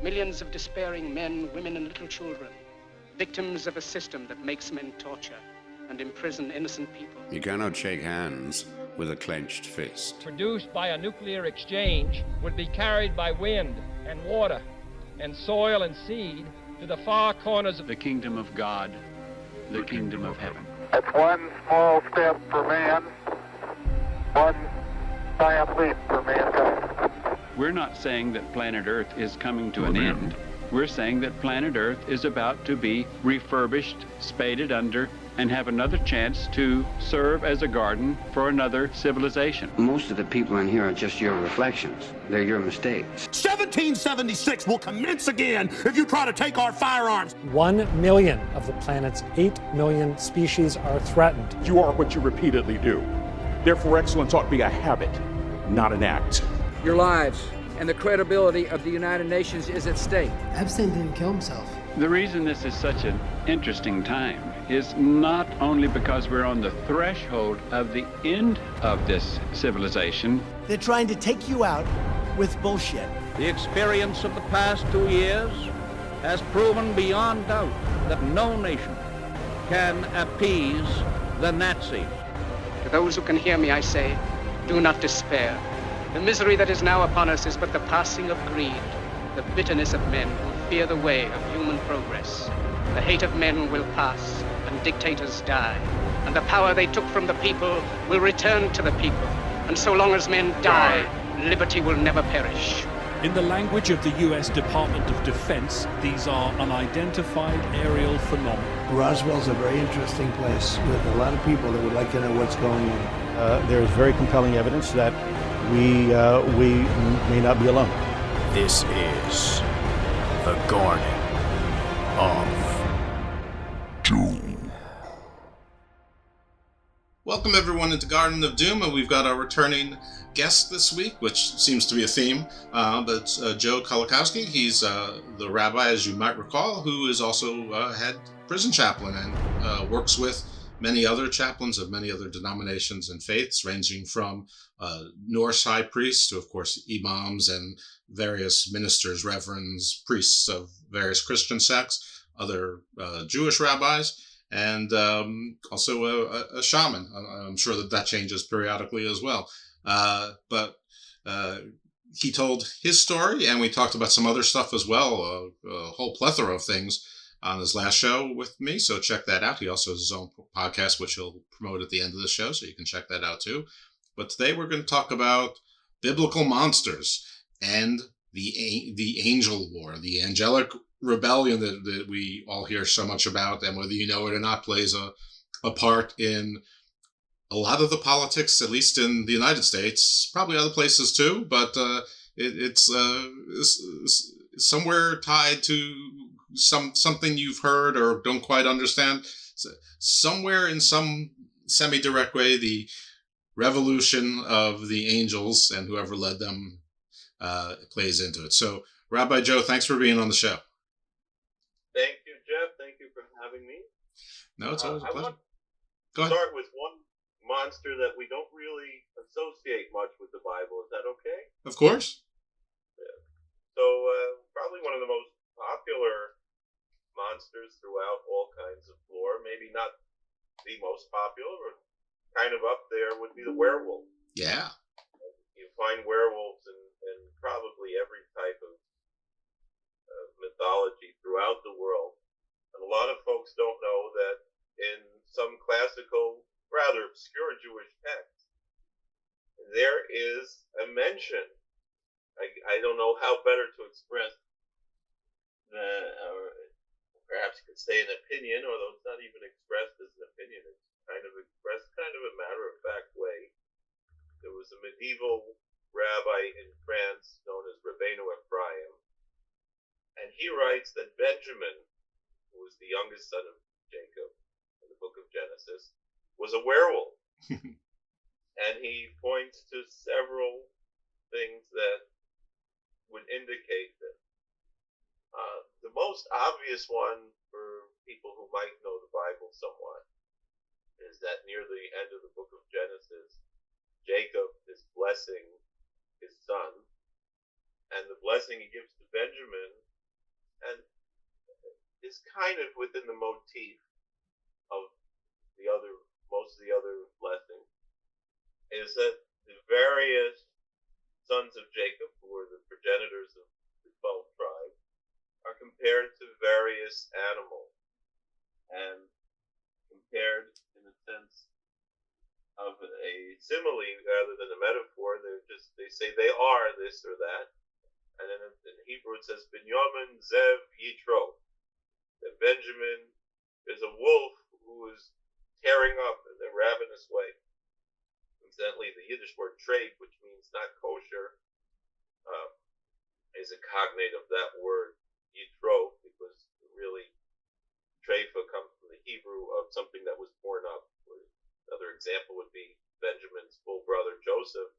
Millions of despairing men, women, and little children, victims of a system that makes men torture and imprison innocent people. You cannot shake hands with a clenched fist. Produced by a nuclear exchange would be carried by wind and water and soil and seed to the far corners of the kingdom of God, the kingdom of heaven. It's one small step for man, one giant leap for mankind. We're not saying that planet Earth is coming to an end. We're saying that planet Earth is about to be refurbished, spaded under, and have another chance to serve as a garden for another civilization. Most of the people in here are just your reflections. They're your mistakes. 1776 will commence again if you try to take our firearms. 1 million of the planet's 8 million species are threatened. You are what you repeatedly do. Therefore, excellence ought to be a habit, not an act. Your lives and the credibility of the United Nations is at stake. Epstein didn't kill himself. The reason this is such an interesting time is not only because we're on the threshold of the end of this civilization. They're trying to take you out with bullshit. The experience of the past 2 years has proven beyond doubt that no nation can appease the Nazis. To those who can hear me, I say, do not despair. The misery that is now upon us is but the passing of greed, the bitterness of men who fear the way of human progress. The hate of men will pass, and dictators die, and the power they took from the people will return to the people. And so long as men die, liberty will never perish. In the language of the U.S. Department of Defense, these are unidentified aerial phenomena. Roswell's a very interesting place with a lot of people that would like to know what's going on. There is very compelling evidence that we may not be alone. This is the Garden of Doom. Welcome everyone into Garden of Doom, and we've got our returning guest this week, which seems to be a theme, but Joe Kolakowski. He's the rabbi, as you might recall, who is also head prison chaplain and works with many other chaplains of many other denominations and faiths, ranging from Norse high priests to, of course, imams and various ministers, reverends, priests of various Christian sects, other Jewish rabbis, and also a shaman. I'm sure that changes periodically as well. But he told his story, and we talked about some other stuff as well, a whole plethora of things on his last show with me, so check that out. He also has his own podcast, which he'll promote at the end of the show, so you can check that out too. But today we're going to talk about biblical monsters and the angel war, the angelic rebellion that we all hear so much about, and whether you know it or not, plays a part in a lot of the politics, at least in the United States, probably other places too, but it's somewhere tied to something you've heard or don't quite understand. So somewhere in some semi-direct way, the revolution of the angels and whoever led them plays into it. So, Rabbi Joe, thanks for being on the show. Thank you, Jeff. Thank you for having me. No, it's always a pleasure. Go ahead. Start with one monster that we don't really associate much with the Bible. Is that okay? Of course. Yeah. So, probably one of the most popular monsters throughout all kinds of lore, maybe not the most popular, but kind of up there, would be the werewolf. Yeah. You find werewolves in probably every type of mythology throughout the world. And a lot of folks don't know that in some classical, rather obscure Jewish texts, there is a mention. I don't know how better to express or perhaps you could say an opinion, although it's not even expressed as an opinion. It's kind of expressed kind of a matter-of-fact way. There was a medieval rabbi in France known as Rabbi Ephraim, and he writes that Benjamin, who was the youngest son of Jacob in the book of Genesis, was a werewolf. And he points to several things that would indicate that. The most obvious one for people who might know the Bible somewhat is that near the end of the book of Genesis, Jacob is blessing his son, and the blessing he gives to Benjamin kind of within the motif of most of the other blessings, is that the various sons of Jacob, who are the progenitors of the 12 tribes, are compared to various animals, and compared in the sense of a simile rather than a metaphor. They say they are this or that, and then in Hebrew it says Binyamin Zev Yitro, that Benjamin is a wolf who is tearing up in a ravenous way. Incidentally, the Yiddish word treif, which means not kosher, is a cognate of that word Yitro, because really treifa comes from the Hebrew of something that was torn up. Another example would be Benjamin's full brother Joseph,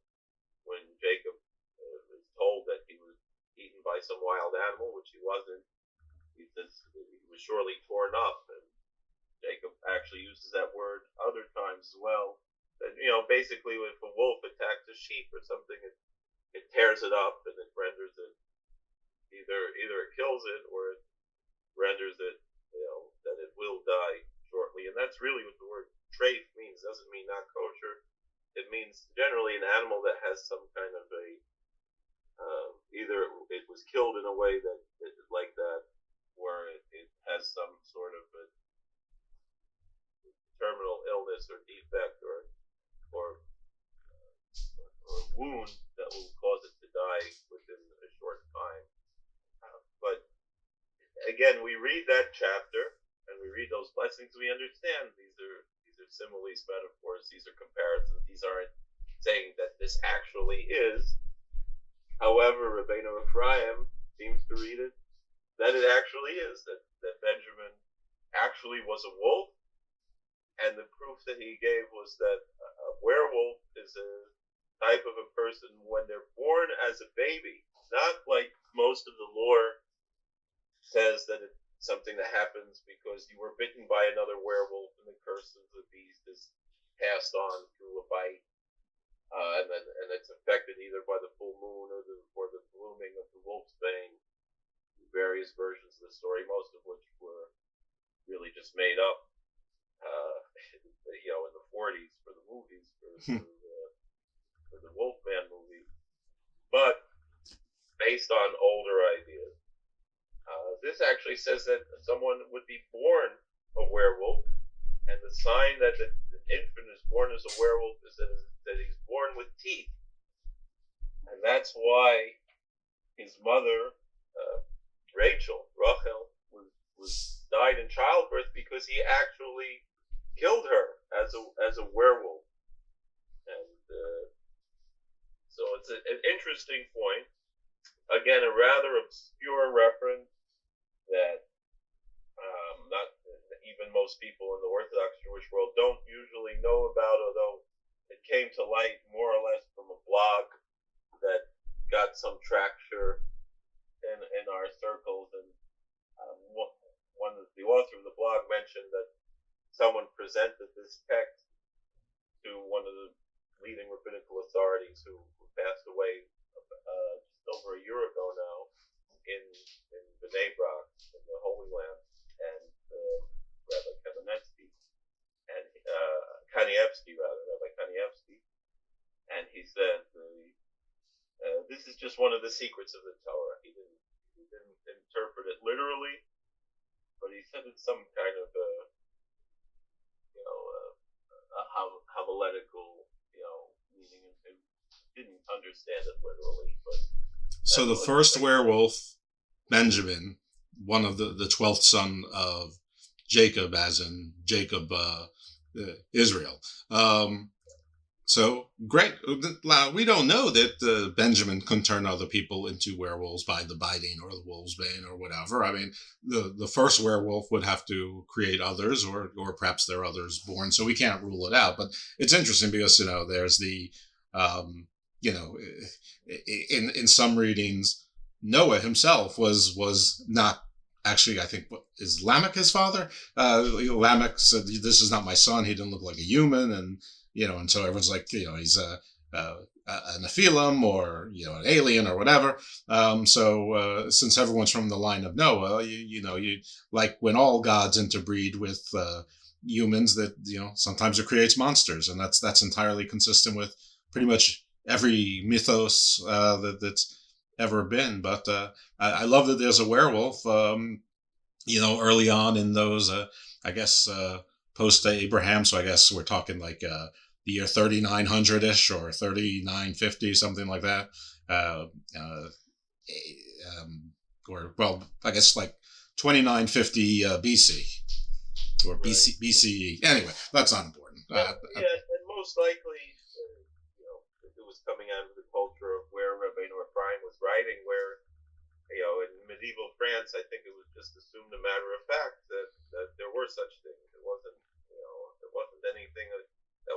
when Jacob was told that he was eaten by some wild animal, which he wasn't. He says he was surely torn up, and Jacob actually uses that word other times as well. That, basically, if a wolf attacks a sheep or something, it tears it up and it renders it either it kills it or it renders it, that it will die shortly. And that's really what the word treif means. It doesn't mean not kosher. It means generally an animal that has some kind of a either it was killed in a way that is like that, or it has some sort of a terminal illness or defect or wound that will cause it to die within a short time. But again, we read that chapter and we read those blessings, we understand these are similes, metaphors, these are comparisons. These aren't saying that this actually is. However, Rabbeinu Ephraim seems to read it that it actually is, that Benjamin actually was a wolf, and the proof that he gave was that a werewolf is a type of a person when they're born as a baby, not like most of the lore says that it's something that happens because you were bitten by another werewolf and the curse of the beast is passed on through a bite, and it's affected either by the full moon or the blooming of the wolf's bane. Various versions of the story, most of which were really just made up, in the 40s for the movies, for the Wolfman movie, but based on older ideas. This actually says that someone would be born a werewolf, and the sign that an infant is born as a werewolf is that he's born with teeth, and that's why his mother, Rachel, died in childbirth, because he actually killed her as a werewolf. And so it's an interesting point. Again, a rather obscure reference that not even most people in the Orthodox Jewish world don't usually know about, although it came to light more or less from a blog that got some traction in our circles. And the author of the blog mentioned that someone presented this text to one of the leading rabbinical authorities who passed away just over a year ago now in Bnei Brak, in the Holy Land, and Rabbi Kanievsky, and Rabbi Kanievsky, and he said this is just one of the secrets of the Torah. He didn't interpret it literally, but he said it's some kind of a homiletical, meaning, and didn't understand it literally. But so the first werewolf, Benjamin, one of the 12th son of Jacob, as in Jacob, Israel. So great. We don't know that Benjamin can turn other people into werewolves by the biting or the wolf's bane or whatever. I mean, the first werewolf would have to create others, or perhaps there are others born. So we can't rule it out. But it's interesting because there's the in some readings, Noah himself was not actually. I think is Lamech his father. Lamech said, "This is not my son. He didn't look like a human," and so everyone's like, he's a Nephilim or an alien or whatever. So since everyone's from the line of Noah, you like when all gods interbreed with humans, that sometimes it creates monsters, and that's entirely consistent with pretty much every mythos that's ever been. But I love that there's a werewolf. Early on in those, I guess post Abraham. So I guess we're talking like the year 3900-ish or 3950, something like that. Or well, I guess like 2950 BC or BCE. Anyway, that's not important. And most likely, it was coming out of the culture of where Rabbi Ephraim was writing, where in medieval France, I think it was just assumed a matter of fact that there were such things. It wasn't, there wasn't anything that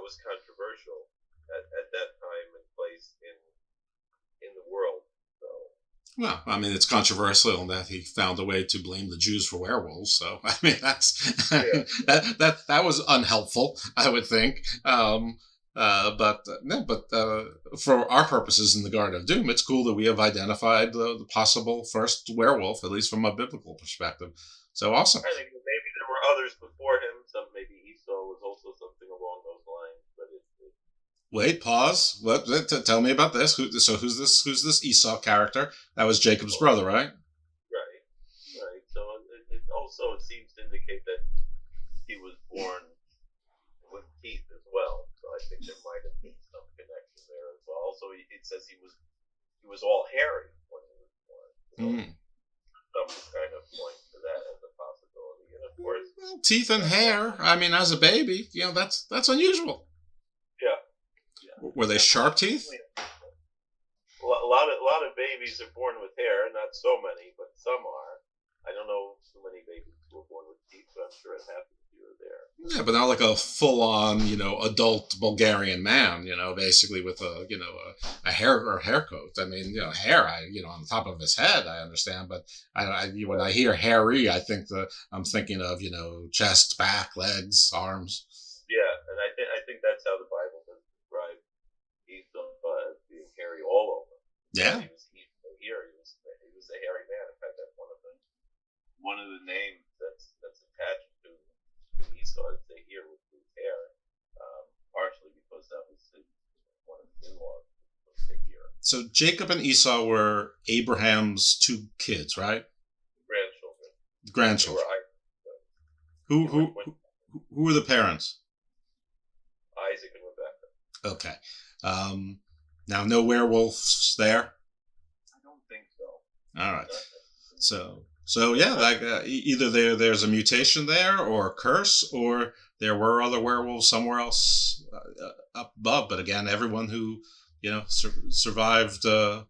was controversial at that time and place in the world. So. Well, I mean, it's controversial in that he found a way to blame the Jews for werewolves. So, I mean, that was unhelpful, I would think. But for our purposes in the Garden of Doom, it's cool that we have identified the possible first werewolf, at least from a biblical perspective. So awesome. I think maybe there were others before him. Maybe Esau was also something along those lines. But wait, pause. What? Tell me about this. Who's this Esau character? That was Jacob's brother, right? Right. So it seems to indicate that he was born with teeth as well. So I think there might have been some connection there as well. Also, it says he was all hairy when he was born. Some kind of point to that as a possibility, and of course, teeth and hair. I mean, as a baby, that's unusual. Yeah. Were they sharp teeth? A lot of babies are born with hair. Not so many, but some are. I don't know so many babies who are born with teeth, but I'm sure it happens here or there. Yeah, but not like a full-on, adult Bulgarian man, basically with a hair or haircoat. I mean, hair, on the top of his head, I understand, but when I hear hairy, I'm thinking of, chest, back, legs, arms. Yeah, and I think that's how the Bible does describe Esau as being hairy all over. Yeah. He was a hairy man. In fact, that's one of the names that's attached to Esau is the ear with his hair, partially because that was one of his in-laws was the ear. So Jacob and Esau were Abraham's two kids, right? Grandchildren. Who were the parents? Isaac and Rebekah. Okay. Now, no werewolves there? I don't think so. All right. So yeah, like either there's a mutation there, or a curse, or there were other werewolves somewhere else up above. But again, everyone who survived the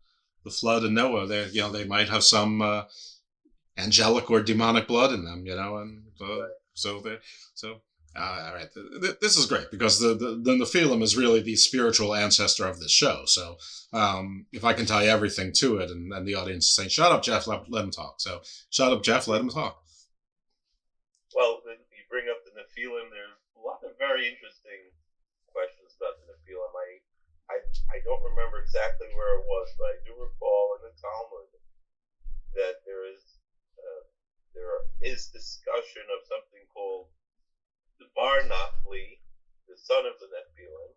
flood and Noah, they might have some angelic or demonic blood in them, and all right. This is great because the Nephilim is really the spiritual ancestor of this show. So if I can tie everything to it, and the audience is saying, "Shut up, Jeff, let him talk." So shut up, Jeff, let him talk. Well, you bring up the Nephilim. There's a lot of very interesting questions about the Nephilim. I don't remember exactly where it was, but I do recall in the Talmud that there is discussion of something called the Bar Nachli, the son of the Nephilim,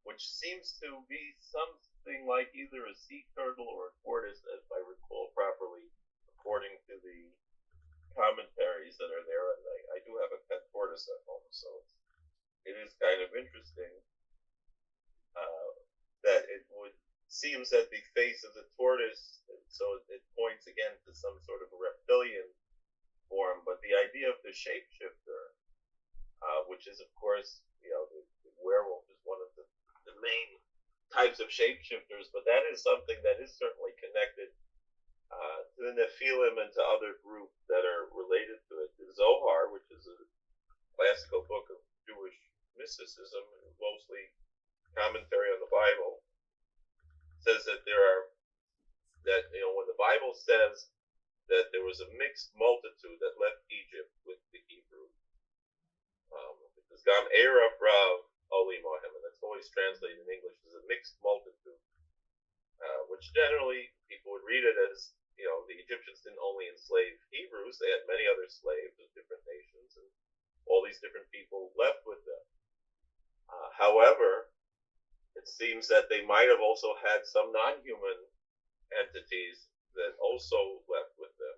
which seems to be something like either a sea turtle or a tortoise, if I recall properly, according to the commentaries that are there. And I do have a pet tortoise at home, so it is kind of interesting that seems that the face of the tortoise, so it points again to some sort of a reptilian form, but the idea of the shapeshifter, which is, of course, the werewolf is one of the main types of shapeshifters, but that is something that is certainly connected to the Nephilim and to other groups that are related to it. The Zohar, which is a classical book of Jewish mysticism, mostly commentary on the Bible, says that when the Bible says that there was a mixed multitude that left Egypt with the Hebrews, because Gam Erev Rav Oli Mohem, and that's it's always translated in English as a mixed multitude, which generally people would read it as, the Egyptians didn't only enslave Hebrews, they had many other slaves of different nations, and all these different people left with them. However, it seems that they might have also had some non-human entities that also left with them.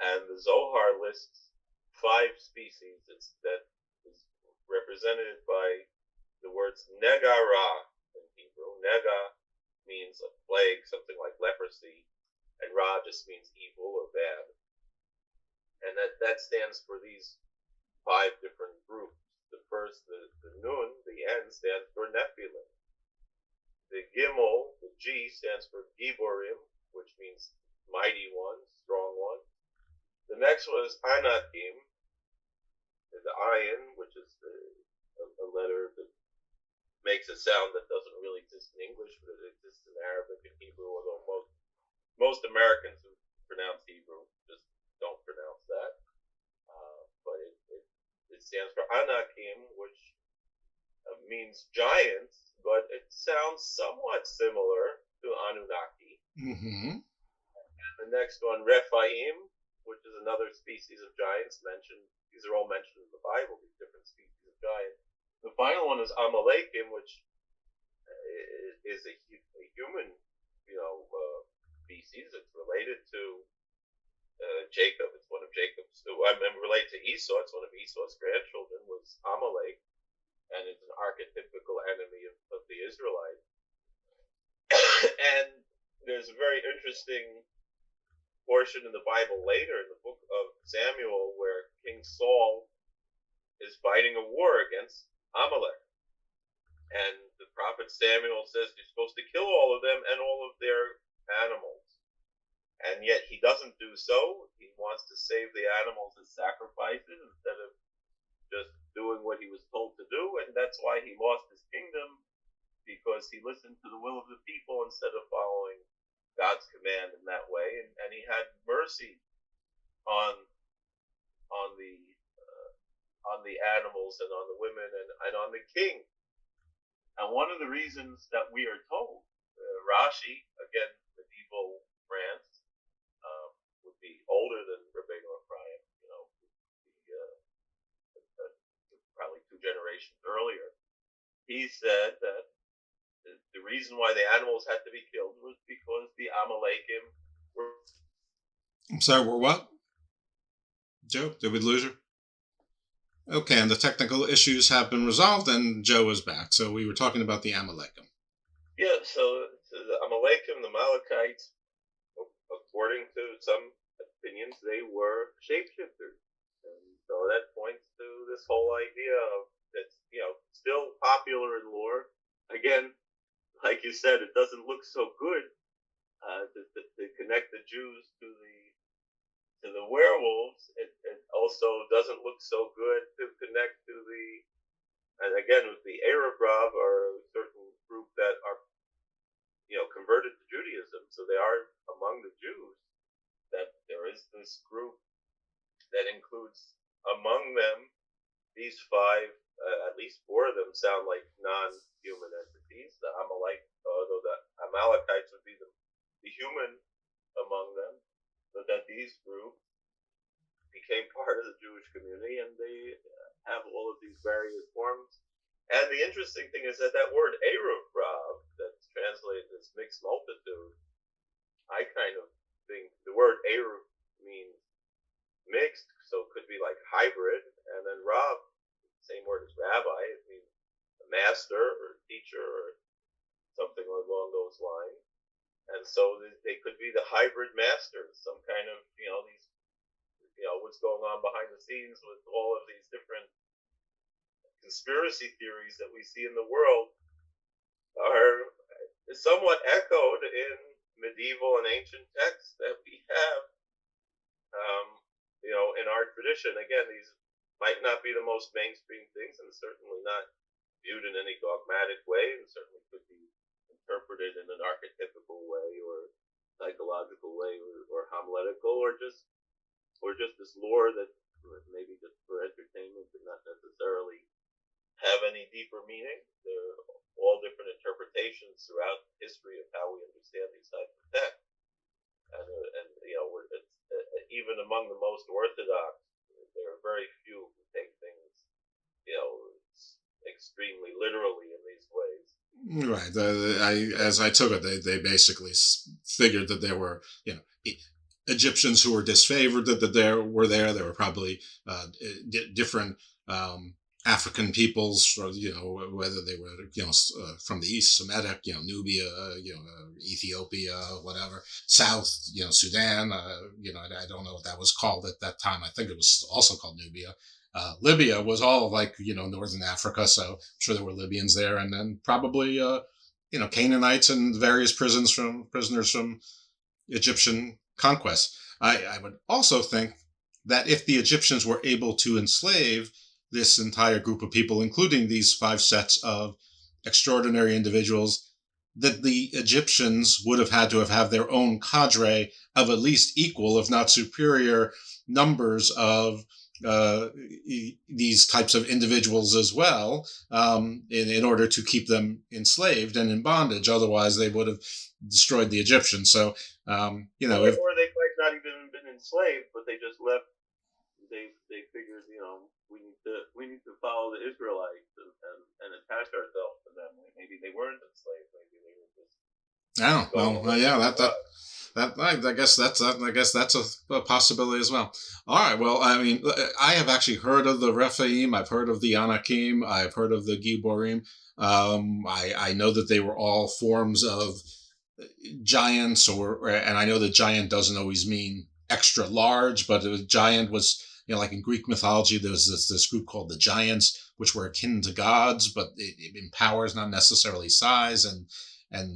And the Zohar lists 5 species that is represented by the words negara in Hebrew. Nega means a plague, something like leprosy, and Ra just means evil or bad. And that stands for these 5 different groups. The first, the Nun, the N, stands for Nephilim. The Gimel, the G, stands for Giborim, which means mighty ones, strong ones. The next one is Anakim, the Ayin, which is a letter that makes a sound that doesn't really exist in English, but it exists in Arabic and Hebrew, although most Americans who pronounce Hebrew just don't pronounce that. But it stands for Anakim, which means giants, but it sounds somewhat similar to Anunnaki. Mm-hmm. And the next one, Rephaim, which is another species of giants mentioned. These are all mentioned in the Bible, these different species of giants. The final one is Amalekim, which is a human, species. It's related to Jacob. It's one of Jacob's. Related to Esau. It's one of Esau's grandchildren. Was Amalek, and it's an archetypical enemy of the Israelites. And there's a very interesting portion in the Bible later in the book of Samuel where King Saul is fighting a war against Amalek. And the prophet Samuel says you're supposed to kill all of them and all of their animals. And yet he doesn't do so. He wants to save the animals as sacrifices instead of just doing what he was told to do. And that's why he lost his kingdom, because he listened to the will of the people instead of following God's command in that way. And he had mercy on the animals and on the women and on the king. And one of the reasons that we are told, Rashi, again, medieval France, would be older than Rabbeinu Ephraim, probably 2 generations earlier. He said that the reason why the animals had to be killed was because the Amalekim were... I'm sorry, we're what? Joe, did we lose her? Okay, and the technical issues have been resolved, and Joe is back. So we were talking about the Amalekim. Yeah, so the Amalekim, the Amalekites, according to some opinions, they were shapeshifters. And so that points to this whole idea of that's, still popular in lore. Again, like you said, it doesn't look so good to connect the Jews to the werewolves. It also doesn't look so good to connect to and again, with the Arab Rav or a certain group that are, converted to Judaism. So they are among the Jews, that there is this group that includes among them these 5, at least 4 of them sound like non-human entities. The although the Amalekites would be the human among them, but that these groups became part of the Jewish community, and they have all of these various forms. And the interesting thing is that word Eruv Rav, that's translated as mixed multitude, I kind of think the word Eruv means mixed, so it could be like hybrid, and then Rav, same word as rabbi, it means a master or teacher or something along those lines. And so they could be the hybrid masters, some kind of, these, what's going on behind the scenes with all of these different conspiracy theories that we see in the world are somewhat echoed in medieval and ancient texts that we have, in our tradition. Again, these might not be the most mainstream things, and certainly not viewed in any dogmatic way, and certainly could be interpreted in an archetypical way or psychological way or homiletical or just this lore that maybe just for entertainment and not necessarily have any deeper meaning. There are all different interpretations throughout history of how we understand these types of texts. And even among the most orthodox, there are very few who take things, extremely literally in these ways. Right. As I took it, they basically figured that there were, Egyptians who were disfavored that there were there. There were probably different African peoples, or, whether they were, from the east, Semitic, Nubia, Ethiopia, whatever, south, Sudan, I don't know what that was called at that time. I think it was also called Nubia. Libya was all like, northern Africa, so I'm sure there were Libyans there, and then probably, Canaanites and various prisoners from Egyptian conquest. I would also think that if the Egyptians were able to enslave this entire group of people, including these 5 sets of extraordinary individuals, that the Egyptians would have had to have their own cadre of at least equal, if not superior, numbers of these types of individuals as well, in order to keep them enslaved and in bondage. Otherwise, they would have destroyed the Egyptians. So, or they might not even been enslaved, but they just left. They figured, we need to follow the Israelites and attach ourselves to them. Maybe they weren't enslaved. Maybe they were I guess that's a possibility as well. All right. Well, I mean, I have actually heard of the Rephaim. I've heard of the Anakim. I've heard of the Giborim. I know that they were all forms of giants, and I know that giant doesn't always mean extra large, but a giant was, like in Greek mythology, there was this group called the Giants, which were akin to gods, but in powers, not necessarily size. And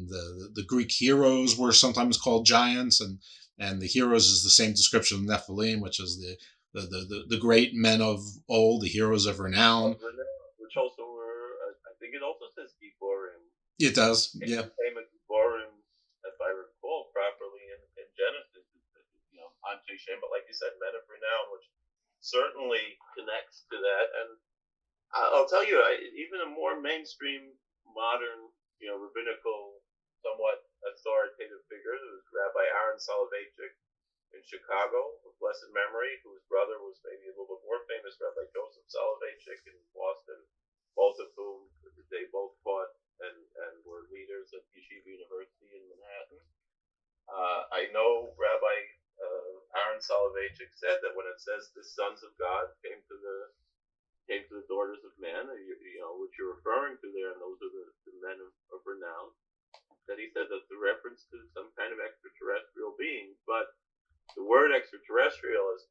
the Greek heroes were sometimes called giants, and the heroes is the same description of Nephilim, which is the great men of old, the heroes of renown. Which also were, I think it also says Giborim. It does, yeah. Giborim, if I recall properly, in Genesis, Anshe Shem, but like you said, men of renown, which certainly connects to that. And I'll tell you, even a more mainstream, modern, rabbinical, somewhat authoritative figure, was Rabbi Aaron Soloveitchik in Chicago, of blessed memory, whose brother was maybe a little bit more famous, Rabbi Joseph Soloveitchik in Boston, both of whom they both taught and were leaders at Yeshiva University in Manhattan. I know Rabbi Aaron Soloveitchik said that when it says the sons of God came to the daughters of men, which you're referring to there, and those are the men of renown, that he said that's a reference to some kind of extraterrestrial being. But the word extraterrestrial, is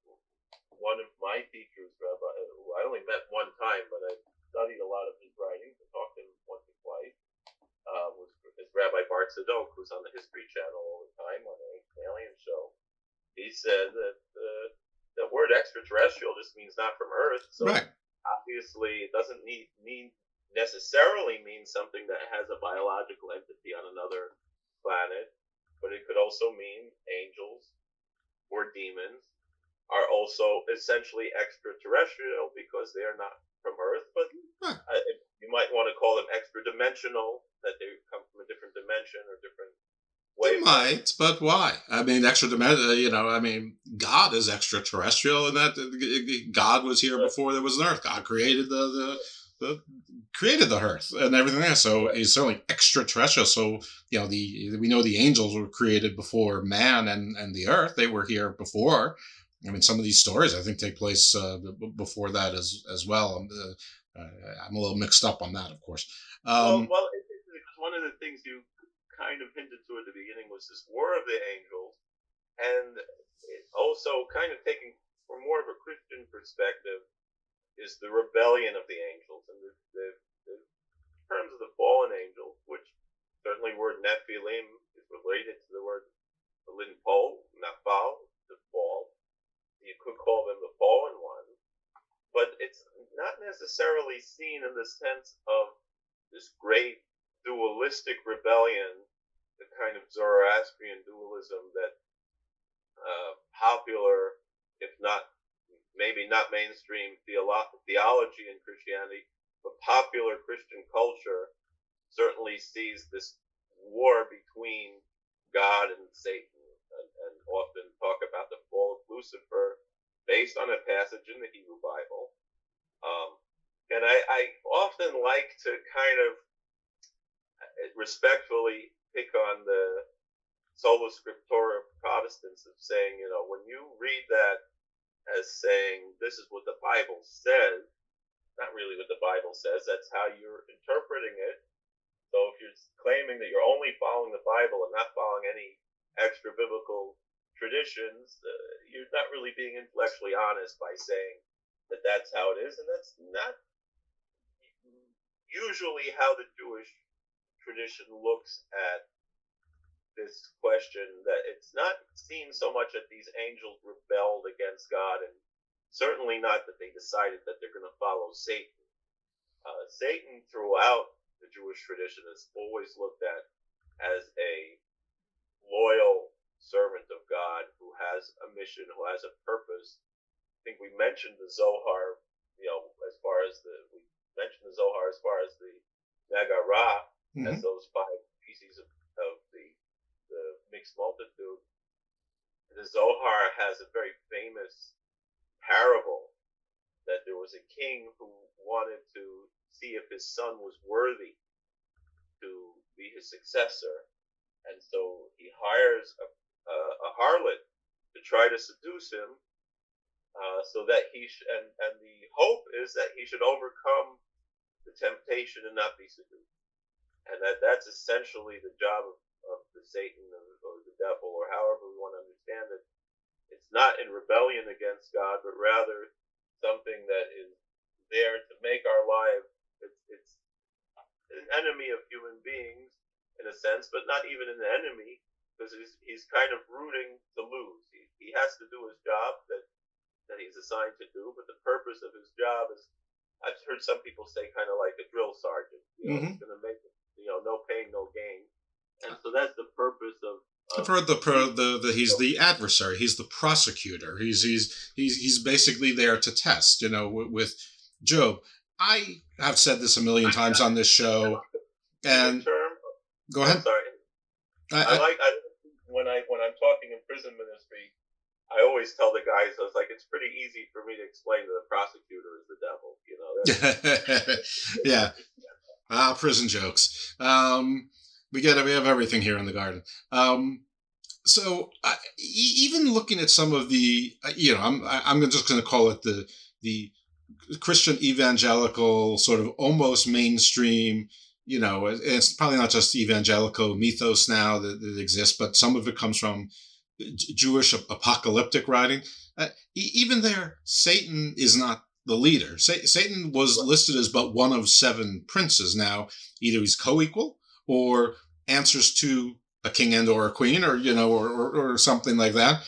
one of my teachers, Rabbi, who I only met one time, but I studied a lot of his writings and talked to him once or twice, is Rabbi Bart Sadok, who's on the History Channel all the time on the Alien Show. He said that the word extraterrestrial just means not from Earth. So right. Obviously, it doesn't necessarily mean something that has a biological entity on another planet, but it could also mean angels or demons are also essentially extraterrestrial because they are not from Earth, but you might want to call them extra-dimensional, that they come from a different dimension or different They might, but why? I mean, God is extraterrestrial, and that God was here before there was an Earth. God created created the Earth and everything there, so he's certainly extraterrestrial. So we know the angels were created before man and the Earth. They were here before. I mean, some of these stories I think take place before that as well. I'm a little mixed up on that, of course. Well, one of the things you kind of hinted to at the beginning was this War of the Angels, and it also kind of taking from more of a Christian perspective is the rebellion of the angels, and the terms of the fallen angels, which certainly word Nephilim is related to the word Linpol, Nafal, the fall. You could call them the fallen ones, but it's not necessarily seen in the sense of this great dualistic rebellion, the kind of Zoroastrian dualism that popular, if not maybe not mainstream theology in Christianity popular Christian culture certainly sees this war between God and Satan, and often talk about the fall of Lucifer based on a passage in the Hebrew Bible. And I often like to kind of respectfully pick on the sola scriptura Protestants of saying, when you read that as saying this is what the Bible says, not really what the Bible says, that's how you're interpreting it. So if you're claiming that you're only following the Bible and not following any extra biblical traditions, you're not really being intellectually honest by saying that that's how it is, and that's not usually how the Jewish tradition looks at this question. That it's not seen so much that these angels rebelled against God, and certainly not that they decided that they're going to follow Satan. Satan throughout the Jewish tradition is always looked at as a loyal servant of God who has a mission, who has a purpose. I think we mentioned the Zohar, we mentioned the Zohar as far as the Nagarah, as those 5 species of the mixed multitude. The Zohar has a very famous parable that there was a king who wanted to see if his son was worthy to be his successor, and so he hires a harlot to try to seduce him, so that and the hope is that he should overcome the temptation and not be seduced, and that's essentially the job of the Satan or the devil, or however we want to understand it. It's not in rebellion against God, but rather something that is there to make our lives. It's an enemy of human beings in a sense, but not even an enemy, because he's kind of rooting to lose. He has to do his job that he's assigned to do, but the purpose of his job is, I've heard some people say, kind of like a drill sergeant. He's going to make no pain, no gain, and so that's the purpose of. I've heard he's the adversary. He's the prosecutor. He's basically there to test. With Job, I have said this a million times on this show, and go ahead. I'm sorry. When I'm talking in prison ministry, I always tell the guys, I was like, it's pretty easy for me to explain that the prosecutor is the devil. Yeah. Prison jokes. We have everything here in the garden. So even looking at some of the, I'm just going to call it the Christian evangelical sort of almost mainstream. It's probably not just evangelical mythos now that exists, but some of it comes from Jewish apocalyptic writing. Even there, Satan is not the leader. Satan was listed as but one of 7 princes. Now, either he's co-equal or answers to a king and or a queen, or something like that.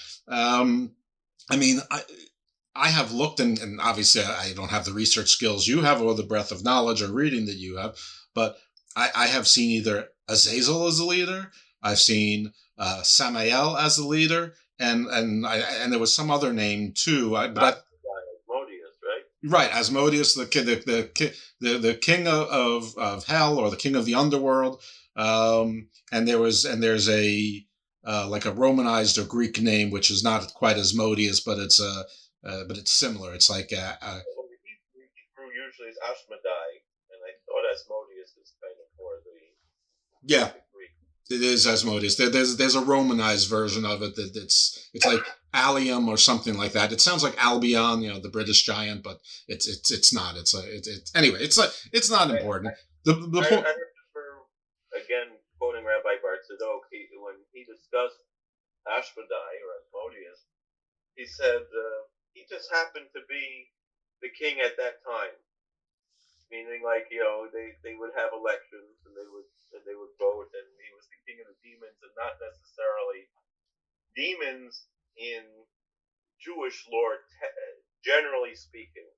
I have looked, and obviously I don't have the research skills you have or the breadth of knowledge or reading that you have, but I have seen either Azazel as the leader, I've seen Samael as the leader, and there was some other name too. Asmodeus, right? Right, Asmodeus, the king of hell, or the king of the underworld. And there's a like a Romanized or Greek name, which is not quite Asmodeus, but it's similar. It's like Hebrew usually is Ashmedai, and I thought Asmodeus is kind of more the Greek. It is Asmodeus. There's a Romanized version of it it's like Allium or something like that. It sounds like Albion, the British giant, but it's not. Anyway. It's not important. The point. I remember, again, quoting Rabbi Bar-Tzadok, when he discussed Ashmedai or Asmodeus, he said he just happened to be the king at that time, meaning they would have elections and they would vote, and he was the king of the demons, and not necessarily demons in Jewish lore, generally speaking,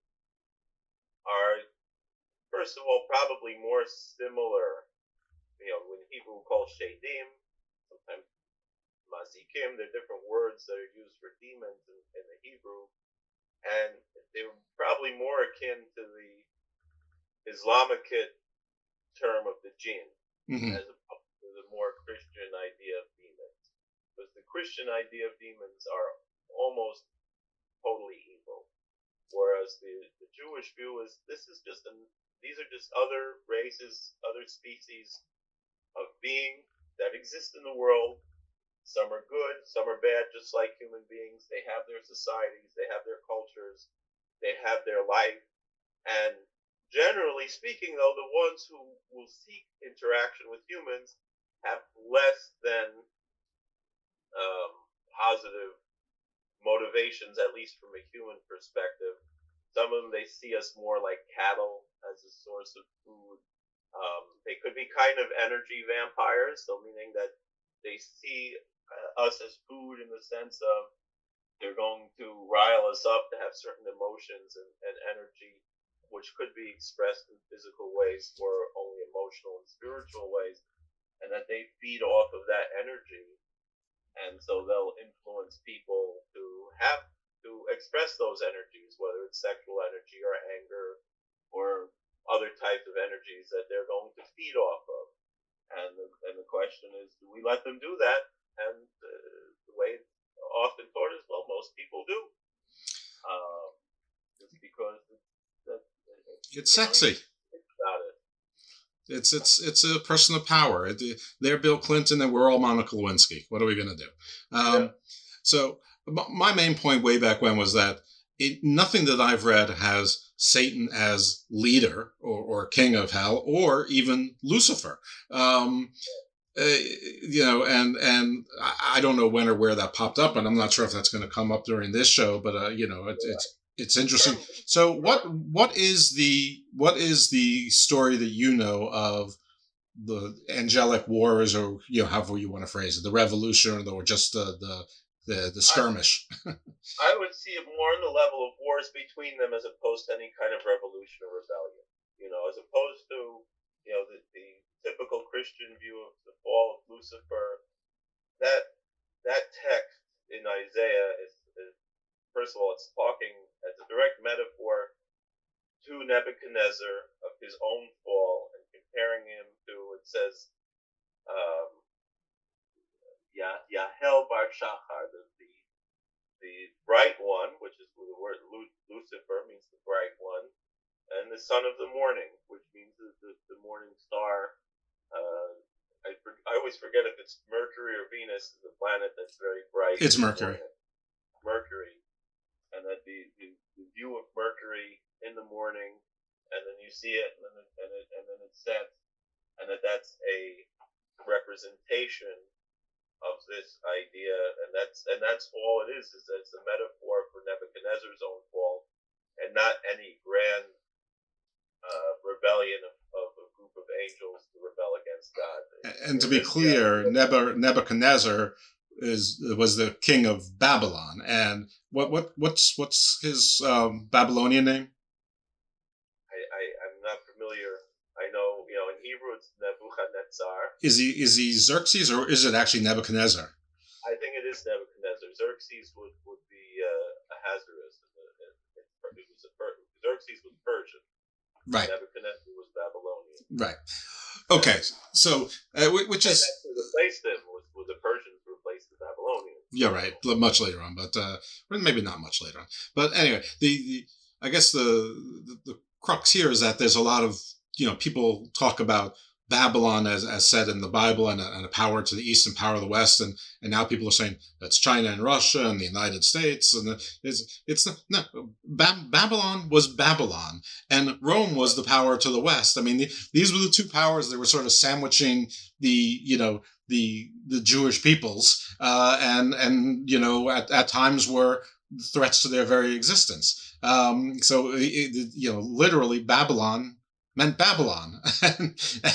are, first of all, probably more similar. When Hebrew calls Shadim, sometimes Mazikim, they're different words that are used for demons in the Hebrew, and they were probably more akin to the Islamic term of the jinn, Mm-hmm. as opposed to the more Christian idea of demons. Because the Christian idea of demons are almost totally evil, whereas the Jewish view is these are just other races, other species of being that exist in the world. Some are good, some are bad, just like human beings. They have their societies, they have their cultures, they have their life. And generally speaking, though, the ones who will seek interaction with humans have less than positive motivations, at least from a human perspective. Some of them, they see us more like cattle as a source of food. They could be kind of energy vampires, so meaning that they see us as food in the sense of they're going to rile us up to have certain emotions and energy, which could be expressed in physical ways or only emotional and spiritual ways, and that they feed off of that energy. And so they'll influence people to express those energies, whether it's sexual energy or anger or other types of energies that they're going to feed off of. And the question is, do we let them do that? And the way it's often taught is, well, most people do. It's because it's sexy. About it. It's a person of power. They're Bill Clinton and we're all Monica Lewinsky. What are we going to do? So my main point way back when was that nothing that I've read has Satan as leader or king of hell or even Lucifer. And I don't know when or where that popped up, and I'm not sure if that's going to come up during this show, but it's interesting. So what is the story that you know of the angelic wars, or however you want to phrase it, the revolution, or just the skirmish? I would see it more on the level of wars between them as opposed to any kind of revolution or rebellion. As opposed to the typical Christian view of the fall of Lucifer. That text in Isaiah is first of all, it's talking as a direct metaphor to Nebuchadnezzar of his own fall and comparing him to, it says, Yahel Bar Shachar, the bright one, which is the word Lucifer, means the bright one, and the son of the morning, which means the morning star. I always forget if it's Mercury or Venus, the planet that's very bright. It's Mercury. Mercury. And that the view of Mercury in the morning, and then you see it, and then it sets, and that's a representation of this idea, and that's all it is that it's a metaphor for Nebuchadnezzar's own fall, and not any grand rebellion of a group of angels to rebel against God. And to be clear, Nebuchadnezzar was the king of Babylon, and what's his Babylonian name? I'm not familiar. I know, in Hebrew it's Nebuchadnezzar. Is he Xerxes, or is it actually Nebuchadnezzar? I think it is Nebuchadnezzar. Xerxes would be Ahasuerus. Xerxes was Persian. Right. Nebuchadnezzar was Babylonian. Right. Okay. So, which is replaced them with the Persians replaced the Babylonians. Yeah, right. Much later on, but maybe not much later on. But anyway, I guess the crux here is that there's a lot of people talk about Babylon as said in the Bible and a power to the east and power to the west, and now people are saying that's China and Russia and the United States, and Babylon was Babylon, and Rome was the power to the west. I mean, these were the two powers that were sort of sandwiching the Jewish peoples, and at times were threats to their very existence. So literally Babylon meant Babylon,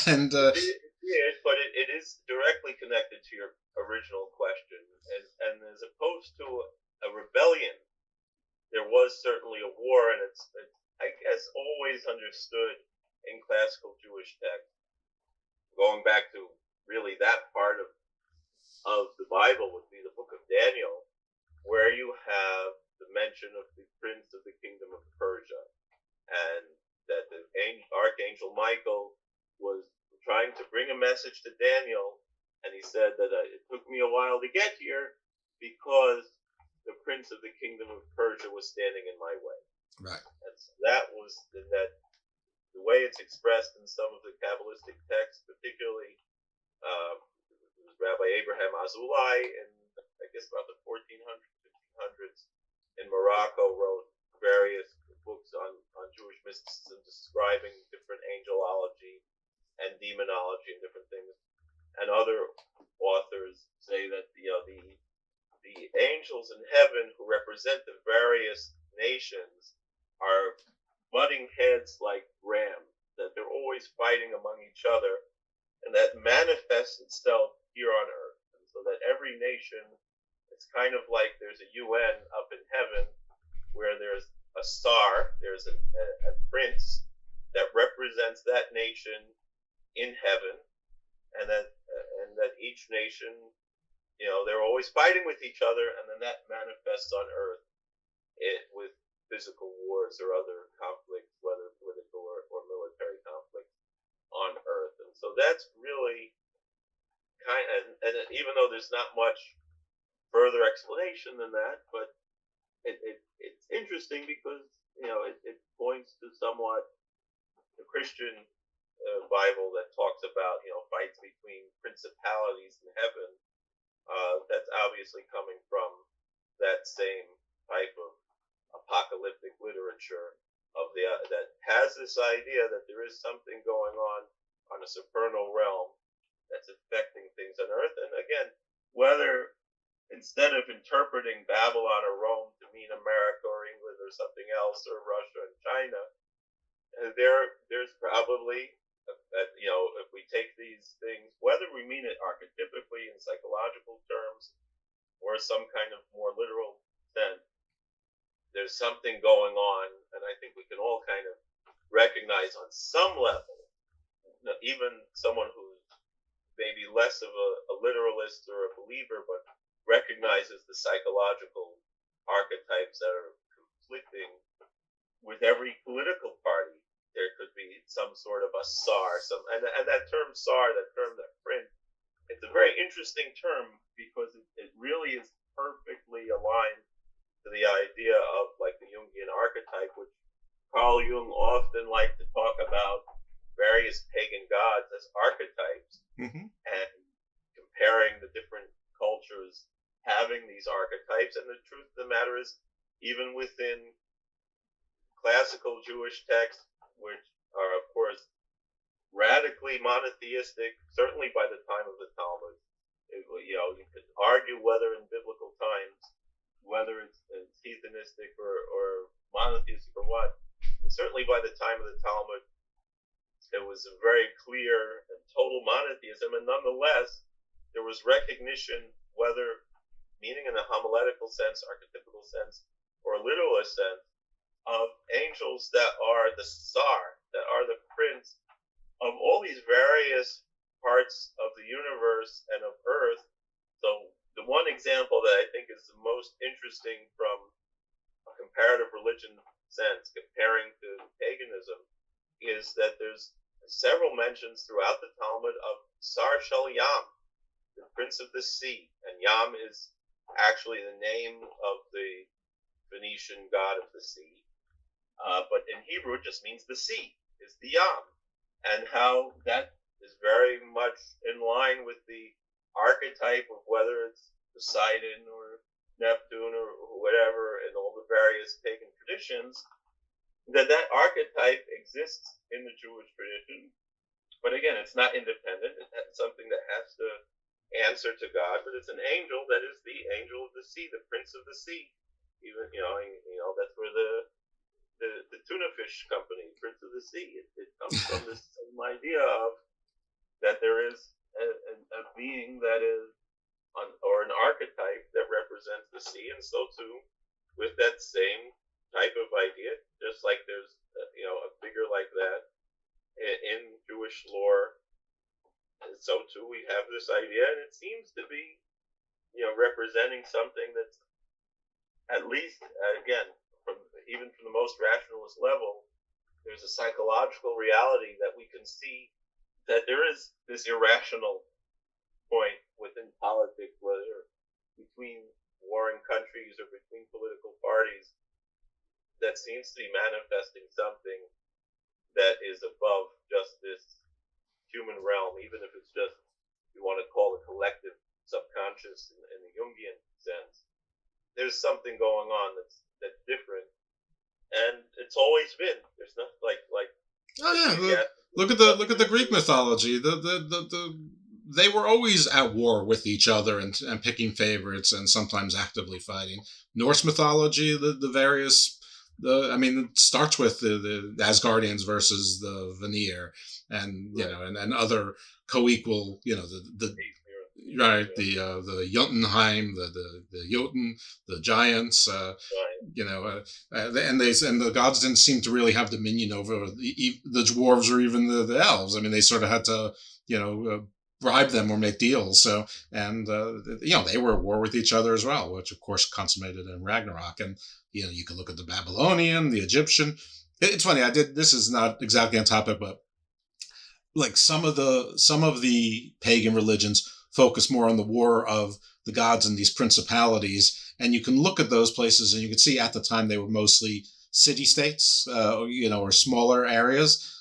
and yes, but it is directly connected to your original question, and as opposed to a rebellion, there was certainly a war, and it's I guess always understood in classical Jewish text, going back to really that part of the Bible would be the book of Daniel, where you have the mention of the prince of the kingdom of Persia, and that the archangel message to Daniel, and he said that it took me a while to get here because the prince of the kingdom of Persia was standing in my way. Right. And so that was that the way it's expressed in some of the Kabbalistic texts, particularly Rabbi Abraham Azulai in, I guess, about the 1400s, 1500s in Morocco wrote various books on Jewish mysticism describing different angelology and demonology and different things. And other authors say that the angels in heaven who represent the various nations are butting heads like rams, that they're always fighting among each other, and that manifests itself here on earth. And so that every nation, it's kind of like there's a UN up in heaven where there's a star, there's a prince that represents that nation in heaven, and that each nation, they're always fighting with each other, and then that manifests on earth with physical wars or other conflicts, whether political or military conflicts on earth. And so that's really and even though there's not much further explanation than that, but it's interesting because it points to somewhat the Christian Bible that talks about fights between principalities in heaven. That's obviously coming from that same type of apocalyptic literature of that has this idea that there is something going on a supernal realm that's affecting things on earth. And again, whether instead of interpreting Babylon or Rome to mean America or England or something else or Russia and China, there's probably, if we take these things, whether we mean it archetypically in psychological terms or some kind of more literal sense, there's something going on, and I think we can all kind of recognize on some level, even someone who's maybe less of a literalist or a believer, but recognizes the psychological archetypes that are conflicting with every political party. There could be some sort of a SAR, and that term SAR, that print, it's a very interesting term because it really is perfectly aligned to the idea of like the Jungian archetype, which Carl Jung often liked to talk about various pagan gods as archetypes, and comparing the different cultures having these archetypes. And the truth of the matter is, even within classical Jewish texts, which are of course radically monotheistic, certainly by the time of the Talmud, you could argue whether in biblical times, whether it's heathenistic or monotheistic or what, but certainly by the time of the Talmud, it was a very clear and total monotheism, and nonetheless, there was recognition, whether meaning in a homiletical sense, archetypical sense, or a literalist sense, of angels that are the Tsar, that are the prince of all these various parts of the universe and of Earth. So the one example that I think is the most interesting from a comparative religion sense, comparing to paganism, is that there's several mentions throughout the Talmud of Sar Shel Yam, the prince of the sea, and Yam is actually the name of the Phoenician god of the sea, but in Hebrew it just means the sea, is the Yam, and how that is very much in line with the archetype of whether it's Poseidon or Neptune or whatever in all the various pagan traditions, that archetype exists in the Jewish tradition. But again, it's not independent. It's something that has to answer to God, but it's an angel that is the angel of the sea, the prince of the sea. Even that's where the tuna fish company, Prince of the Sea, it comes from this same idea of that there is a being that is or an archetype that represents the sea, and so too with that same type of idea, just like there's a figure like that in Jewish lore, and so too we have this idea, and it seems to be representing something that's at least, again, even from the most rationalist level, there's a psychological reality that we can see that there is this irrational point within politics, whether between warring countries or between political parties, that seems to be manifesting something that is above just this human realm, even if it's just, you want to call it collective subconscious in the Jungian sense. There's something going on that's different, and it's always been. There's nothing like. Oh yeah, look at the Greek mythology. They were always at war with each other and picking favorites and sometimes actively fighting. Norse mythology, the various. It starts with the Asgardians versus the Vanir, and and other co-equal, the Jotunheim, the Jotun, the giants, and the gods didn't seem to really have dominion over the dwarves or even the elves. I mean, they sort of had to, bribe them or make deals. So, and they were at war with each other as well, which of course consummated in Ragnarok. And you can look at the Babylonian, the Egyptian. It's funny. This is not exactly on topic, but like some of the pagan religions focus more on the war of the gods and these principalities. And you can look at those places and you can see at the time they were mostly city-states, or smaller areas,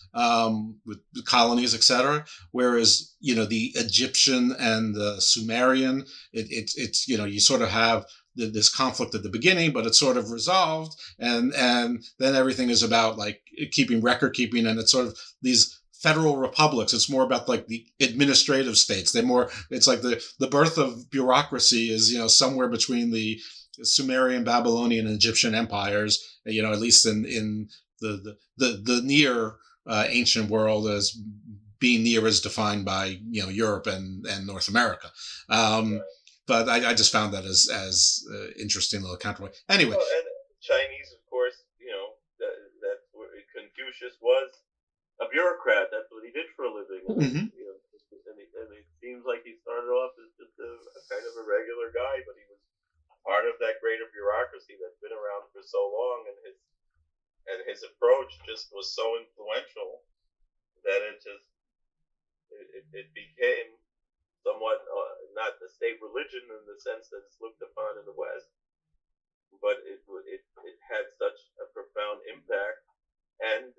with colonies, etc. Whereas, the Egyptian and the Sumerian, it's you sort of have this conflict at the beginning, but it's sort of resolved. And then everything is about like record keeping. And it's sort of these federal republics. It's more about like the administrative states. It's like the birth of bureaucracy is, somewhere between the Sumerian, Babylonian, and Egyptian empires, at least in the near ancient world as being near as defined by, Europe and North America. But I just found that as interesting little counterpoint. Anyway. Well, and Chinese, of course, that's where Confucius was a bureaucrat. That's what he did for a living. Mm-hmm. And it seems like he started off as just a kind of a regular guy, but he was part of that greater bureaucracy that's been around for so long, and his approach just was so influential that it became somewhat not the state religion in the sense that it's looked upon in the West, but it had such a profound impact. And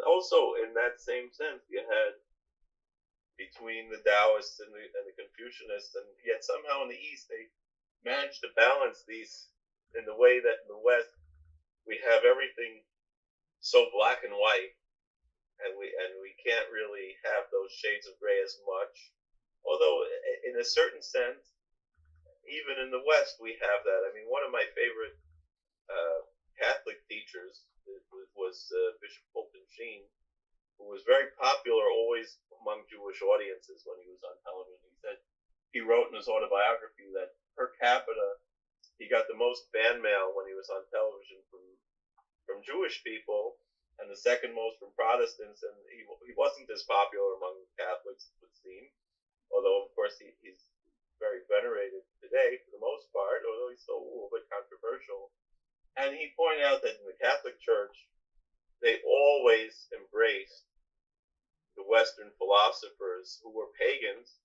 also in that same sense, you had between the Taoists and the Confucianists, and yet somehow in the East they managed to balance these in the way that in the West we have everything so black and white, and we can't really have those shades of gray as much. Although in a certain sense, even in the West we have that. I mean, one of my favorite Catholic teachers was Bishop Fulton Sheen, who was very popular always among Jewish audiences when he was on television. He said he wrote in his autobiography that per capita he got the most fan mail when he was on television from Jewish people, and the second most from Protestants. And he wasn't as popular among Catholics, it would seem, although of course he's very venerated today for the most part, although he's still a little bit controversial. And he pointed out that in the Catholic Church, they always embraced the Western philosophers who were pagans,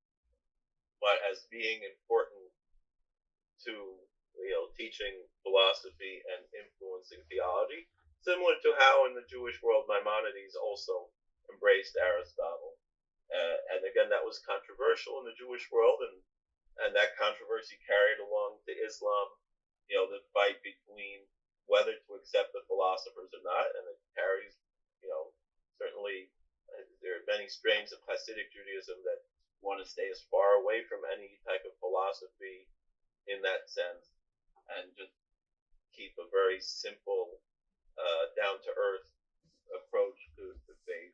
but as being important to, teaching philosophy and influencing theology, similar to how in the Jewish world Maimonides also embraced Aristotle. And again, that was controversial in the Jewish world, and that controversy carried along to Islam, the fight between whether to accept the philosophers or not, and it carries, certainly there are many strains of Hasidic Judaism that want to stay as far away from any type of philosophy in that sense, and just keep a very simple, down-to-earth approach to faith.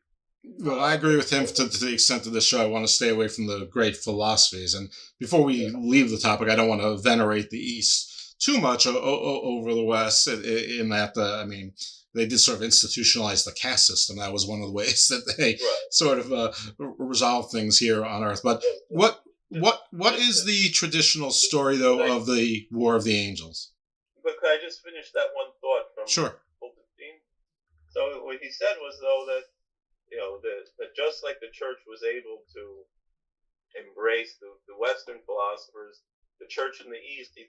Well, I agree with him to the extent of the show. I want to stay away from the great philosophies. And before we leave the topic, I don't want to venerate the East too much over the West in that, they did sort of institutionalize the caste system. That was one of the ways that they sort of resolved things here on Earth. But what is the traditional story, though, of the War of the Angels? But could I just finish that one thought from Sure. Fulton Sheen? So what he said was, though, that just like the church was able to embrace the Western philosophers, the church in the East, he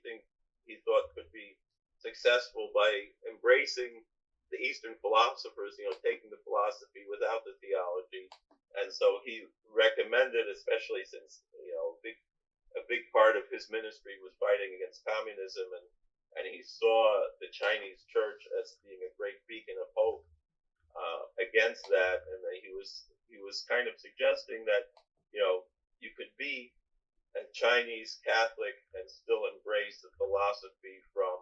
thought could be successful by embracing the Eastern philosophers, taking the philosophy without the theology. And so he recommended, especially since a big part of his ministry was fighting against communism, and he saw the Chinese church as being a great beacon of hope against that, and that he was kind of suggesting that you could be a Chinese Catholic and still embrace the philosophy from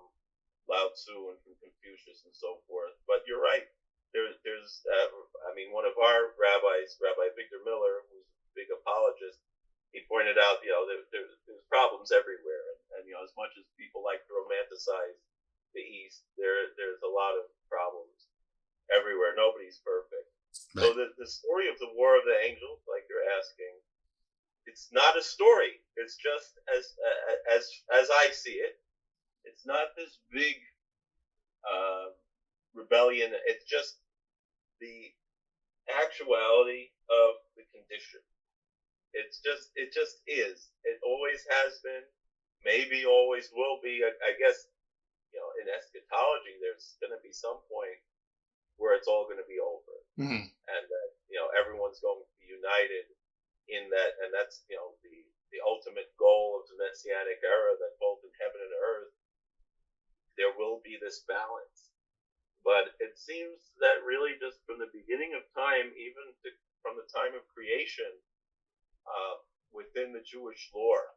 Lao Tzu and from Confucius and so forth. But you're right. There's one of our rabbis, Rabbi Victor Miller, who's a big apologist, he pointed out, there's problems everywhere, and as much as people like to romanticize the East, there's a lot of problems everywhere. Nobody's perfect. Right. So the story of the War of the Angels, like you're asking, it's not a story. It's just as I see it. It's not this big rebellion. It's just the actuality of the condition. It just is. It always has been. Maybe always will be. I guess in eschatology, there's going to be some point where it's all going to be over, and that everyone's going to be united in that, and that's the ultimate goal of the Messianic era, that both in heaven and earth there will be this balance. But it seems that really just from the beginning of time, even from the time of creation, within the Jewish lore,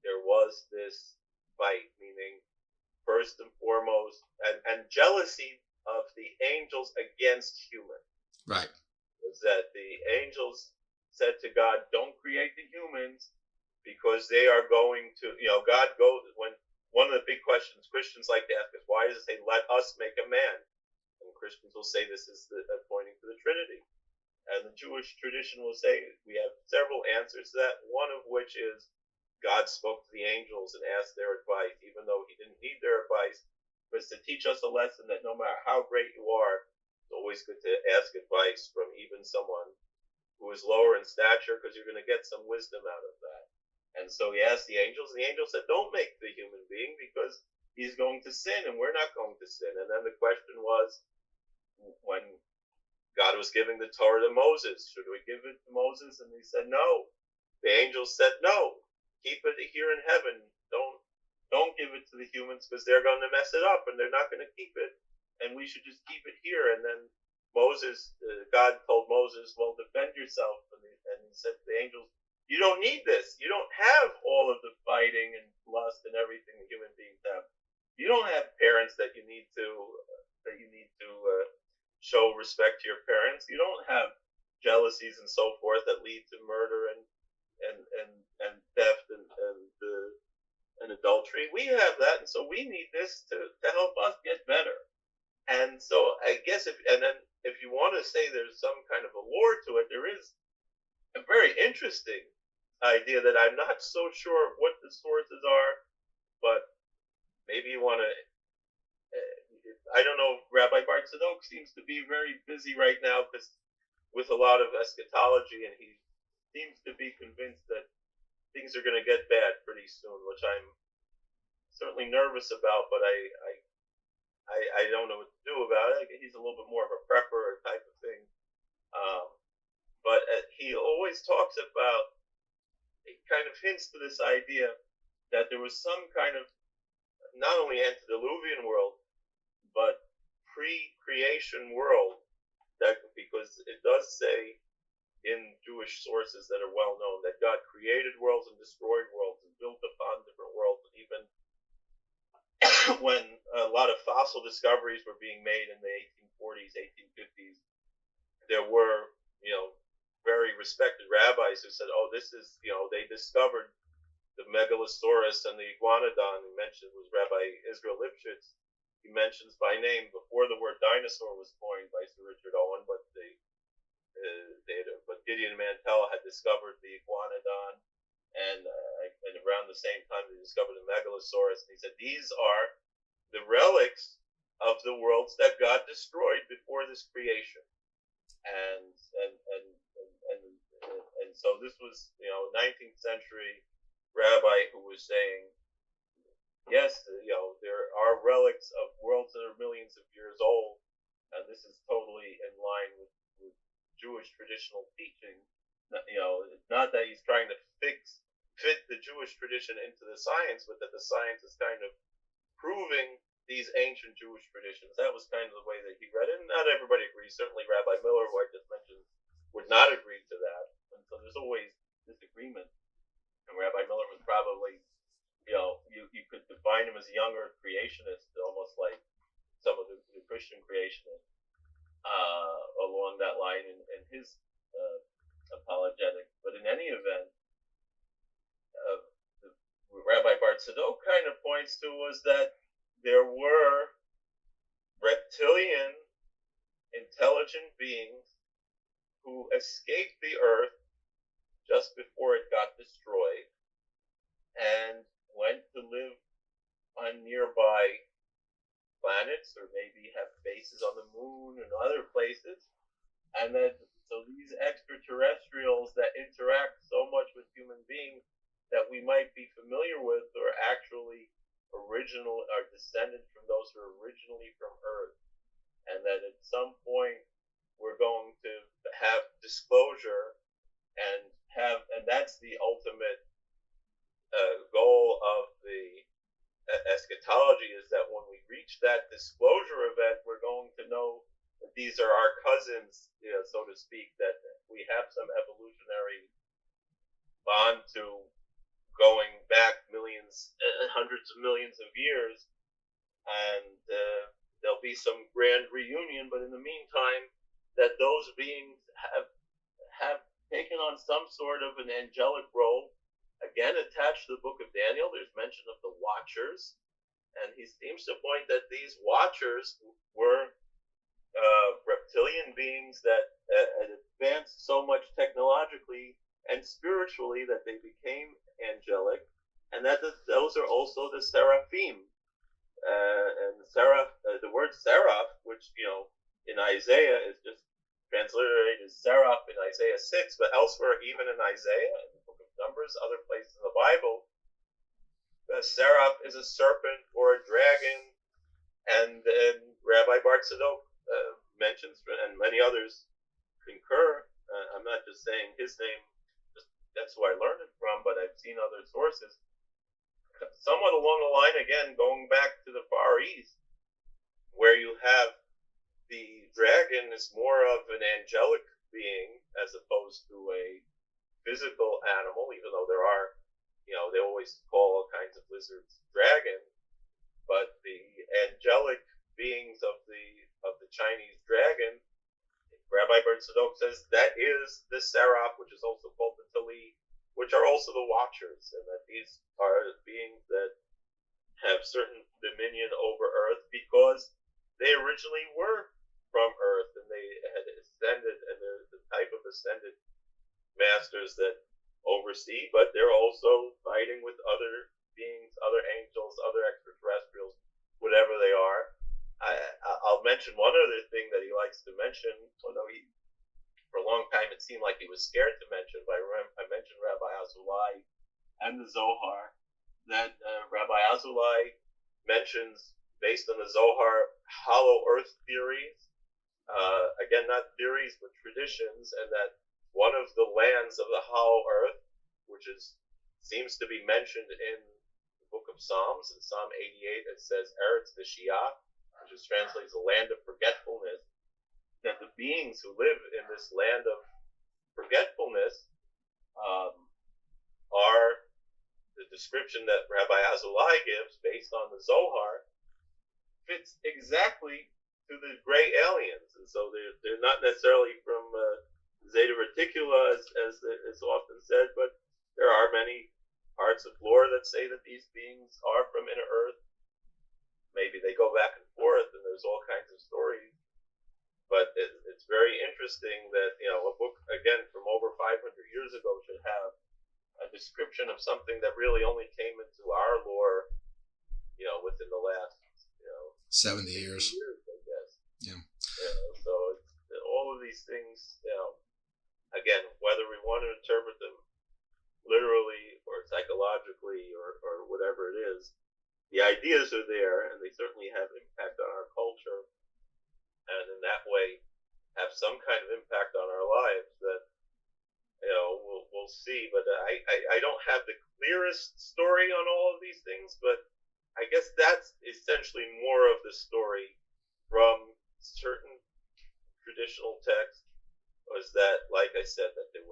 there was this fight, meaning first and foremost, and jealousy of the angels against humans. Right. Was that the angels said to God, don't create the humans because they are going to, God goes, when one of the big questions Christians like to ask is, why does it say, let us make a man? And Christians will say this is pointing to the Trinity. And the Jewish tradition will say we have several answers to that, one of which is God spoke to the angels and asked their advice, even though he didn't need their advice, was to teach us a lesson that no matter how great you are, it's always good to ask advice from even someone who is lower in stature, because you're going to get some wisdom out of that. And so he asked the angels, and the angels said, don't make the human being because he's going to sin and we're not going to sin. And then the question was, when God was giving the Torah to Moses, should we give it to Moses? And he said, no. The angels said, no, keep it here in heaven. Don't give it to the humans because they're going to mess it up and they're not going to keep it. And we should just keep it here. And then God told Moses, well, defend yourself. And he said to the angels, you don't need this. You don't have all of the fighting and lust and everything that human beings have. You don't have parents that you need to show respect to your parents. You don't have jealousies and so forth that lead to murder and theft and adultery. We have that, and so we need this to help us get better. And so I guess if you want to say there's some kind of a lore to it, there is a very interesting idea that I'm not so sure what the sources are, but maybe you want to. I don't know. Rabbi Bart Zadok seems to be very busy right now because with a lot of eschatology, and he seems to be convinced that things are going to get bad pretty soon, which I'm certainly nervous about, but I don't know what to do about it. He's a little bit more of a prepper type of thing. But he always talks about, he kind of hints to this idea that there was some kind of not only antediluvian world, but pre-creation world, that because it does say in Jewish sources that are well known that God created worlds and destroyed worlds and built upon different worlds. And even when a lot of fossil discoveries were being made in the 1840s, 1850s, there were, very respected rabbis who said, oh, this is, they discovered the Megalosaurus and the Iguanodon. Who mentioned was Rabbi Israel Lipschitz. He mentions by name before the word dinosaur was coined by Sir Richard Owen, but but Gideon Mantell had discovered the Iguanodon, and around the same time they discovered the Megalosaurus. And he said these are the relics of the worlds that God destroyed before this creation. and so this was 19th century rabbi who was saying, yes, there are relics of worlds that are millions of years old, and this is totally in line with Jewish traditional teaching. It's not that he's trying to fit the Jewish tradition into the science, but that the science is kind of proving these ancient Jewish traditions. That was kind of the way that he read it, and not everybody agrees. Certainly Rabbi Miller, who I just mentioned, would not agree to that, and so there's always disagreement. And Rabbi Miller was probably, you could define him as a younger creationist, almost like some of the Christian creationists along that line in his apologetic. But in any event, Rabbi Bartzadok kind of points to was that there were reptilian intelligent beings who escaped the earth just before it got destroyed and went to live on nearby planets, or maybe have bases on the moon and other places. And then, so these extraterrestrials that interact so much with human beings that we might be familiar with are actually are descended from those who are originally from Earth. And that at some point we're going to have disclosure and that's the ultimate goal of the eschatology, is that when we reach that disclosure event, we're going to know that these are our cousins, so to speak, that we have some evolutionary bond to going back millions, hundreds of millions of years, and there'll be some grand reunion. But in the meantime, that those beings have taken on some sort of an angelic role. Again, attached to the book of Daniel, there's mention of the Watchers, and he seems to point that these Watchers were reptilian beings that advanced so much technologically and spiritually that they became angelic, and that those are also the Seraphim. And the word Seraph, which in Isaiah is just transliterated as Seraph in Isaiah 6, but elsewhere, even in Isaiah, in the book of Numbers, other places in the Bible, the Seraph is a serpent or a dragon, and Rabbi Bartzadok mentions, and many others concur. I'm not just saying his name, that's who I learned it from, but I've seen other sources. Somewhat along the line, again, going back to the Far East, where you have the dragon is more of an angelic being as opposed to a physical animal, even though there are, they always call all kinds of lizards dragon, but the angelic beings of the Chinese dragon, Rabbi Bartzadok says that is the Seraph, which is also called the Tali, which are also the Watchers, and that these are beings that have certain dominion over Earth because they originally were from Earth and they had ascended, and they're the type of ascended masters that oversee, but they're also fighting with other beings, other angels, other extraterrestrials, whatever they are. I'll mention one other thing that he likes to mention, although for a long time it seemed like he was scared to mention, but I mentioned Rabbi Azulai and the Zohar, that Rabbi Azulai mentions, based on the Zohar, hollow earth theories, again, not theories, but traditions, and that one of the lands of the hollow earth, which seems to be mentioned in the book of Psalms, in Psalm 88, it says Eretz Neshiyah, which is translated as the land of forgetfulness, that the beings who live in this land of forgetfulness are the description that Rabbi Azulai gives based on the Zohar fits exactly to the gray aliens, and so they're not necessarily from Zeta Reticula as is often said, but there are many parts of lore that say that these beings are from inner Earth. Maybe they go back and forth, and there's all kinds of stories. But it's very interesting that a book, again, from over 500 years ago should have a description of something that really only came into our lore, within the last 70 years. I guess. Yeah. So all of these things, again, whether we want to interpret them literally or psychologically or whatever it is, the ideas are there, and they certainly have an impact on our culture, and in that way have some kind of impact on our lives that we'll see. But I don't have the clearest story on all of these things, but I guess that's essentially more of the story from certain traditional texts, was that, like I said, that the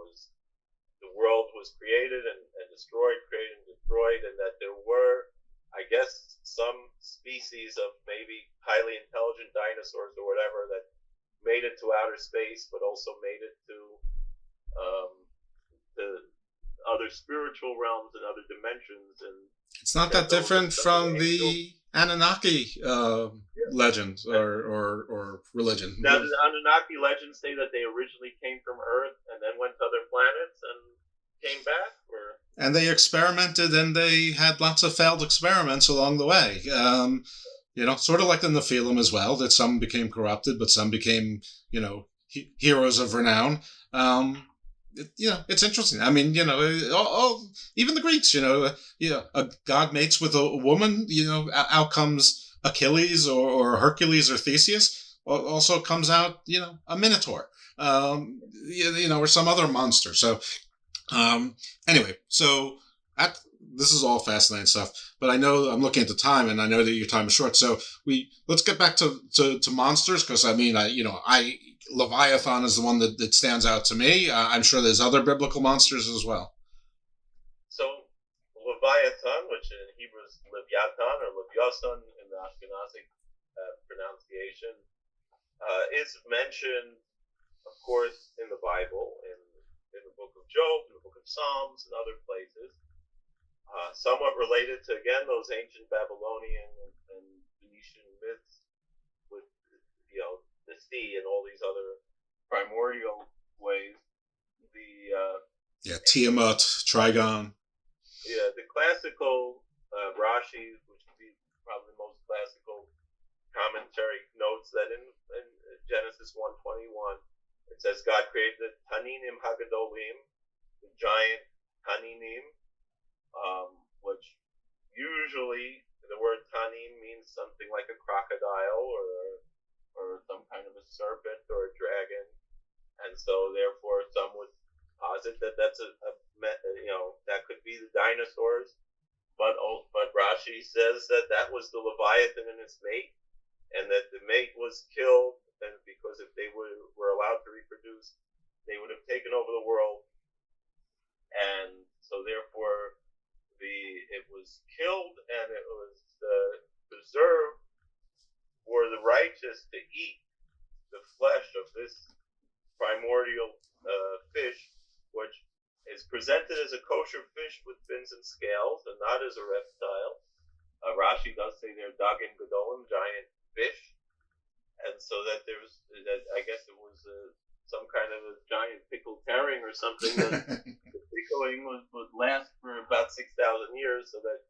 world was created and destroyed, created and destroyed, and that there were, I guess, some species of maybe highly intelligent dinosaurs or whatever that made it to outer space, but also made it to other spiritual realms and other dimensions. And it's not that different from the Anunnaki legend or religion. Now, the Anunnaki legends say that they originally came from Earth and then went to other planets and came back, or? And they experimented, and they had lots of failed experiments along the way. Sort of like the Nephilim as well, that some became corrupted, but some became, heroes of renown. It's interesting. I mean, even the Greeks, a god mates with a woman, out comes Achilles or Hercules or Theseus. Also comes out, a Minotaur, or some other monster. So, anyway, this is all fascinating stuff, but I know I'm looking at the time, and I know that your time is short. So let's get back to monsters, because Leviathan is the one that stands out to me. I'm sure there's other biblical monsters as well. So Leviathan, which in Hebrew is Leviathan or Leviathan in the Ashkenazic pronunciation, is mentioned, of course, in the Bible, in the book of Job, in the book of Psalms, and other places. Somewhat related to, again, those ancient Babylonian and Phoenician myths with, the sea and all these other primordial ways. Tiamat, Trigon. Yeah, the classical Rashi, which would be probably the most classical commentary, notes that in Genesis 1:21, it says God created the Taninim Hagadolim, the giant Taninim, which usually the word Tanim means something like a crocodile or some kind of a serpent or a dragon, and so therefore some would posit that that's that could be the dinosaurs, but Rashi says that was the Leviathan and its mate, and that the mate was killed, and because if they were allowed to reproduce, they would have taken over the world, and so therefore it was killed, and it was preserved for the righteous to eat the flesh of this primordial fish, which is presented as a kosher fish with fins and scales, and not as a reptile. Rashi does say they're dagim gedolim, giant fish, and so that I guess it was some kind of a giant pickled herring or something that the pickling would last for about 6,000 years, so that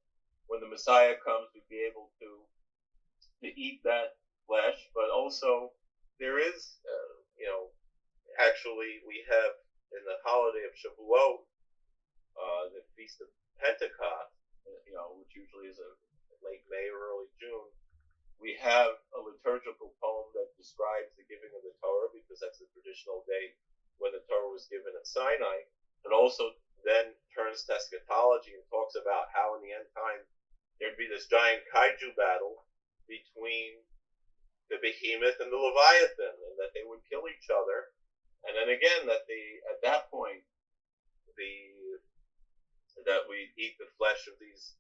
when the Messiah comes, we'd be able to eat that flesh. But also there is, actually we have in the holiday of Shavuot, the Feast of Pentecost, which usually is a late May or early June, we have a liturgical poem that describes the giving of the Torah, because that's the traditional day when the Torah was given at Sinai, but also then turns to eschatology and talks about how in the end time there'd be this giant kaiju battle between the Behemoth and the Leviathan, and that they would kill each other, and then again that at that point that we eat the flesh of these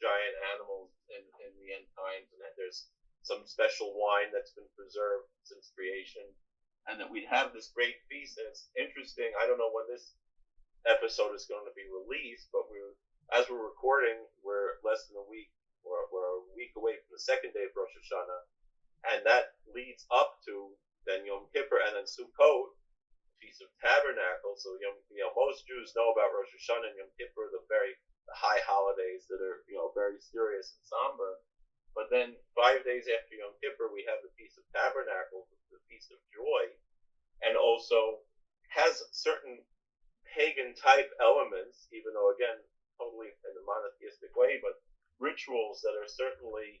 giant animals in the end times, and that there's some special wine that's been preserved since creation, and that we'd have this great feast. And it's interesting, I don't know when this episode is going to be released, but as we're recording, we're less than a week, or we're a week away from the second day of Rosh Hashanah, and that leads up to then Yom Kippur and then Sukkot, Feast of Tabernacles. So most Jews know about Rosh Hashanah and Yom Kippur, the high holidays that are very serious and somber. But then 5 days after Yom Kippur, we have the Feast of Tabernacles, the Feast of Joy, and also has certain pagan type elements, even though again totally in a monotheistic way, but rituals that are certainly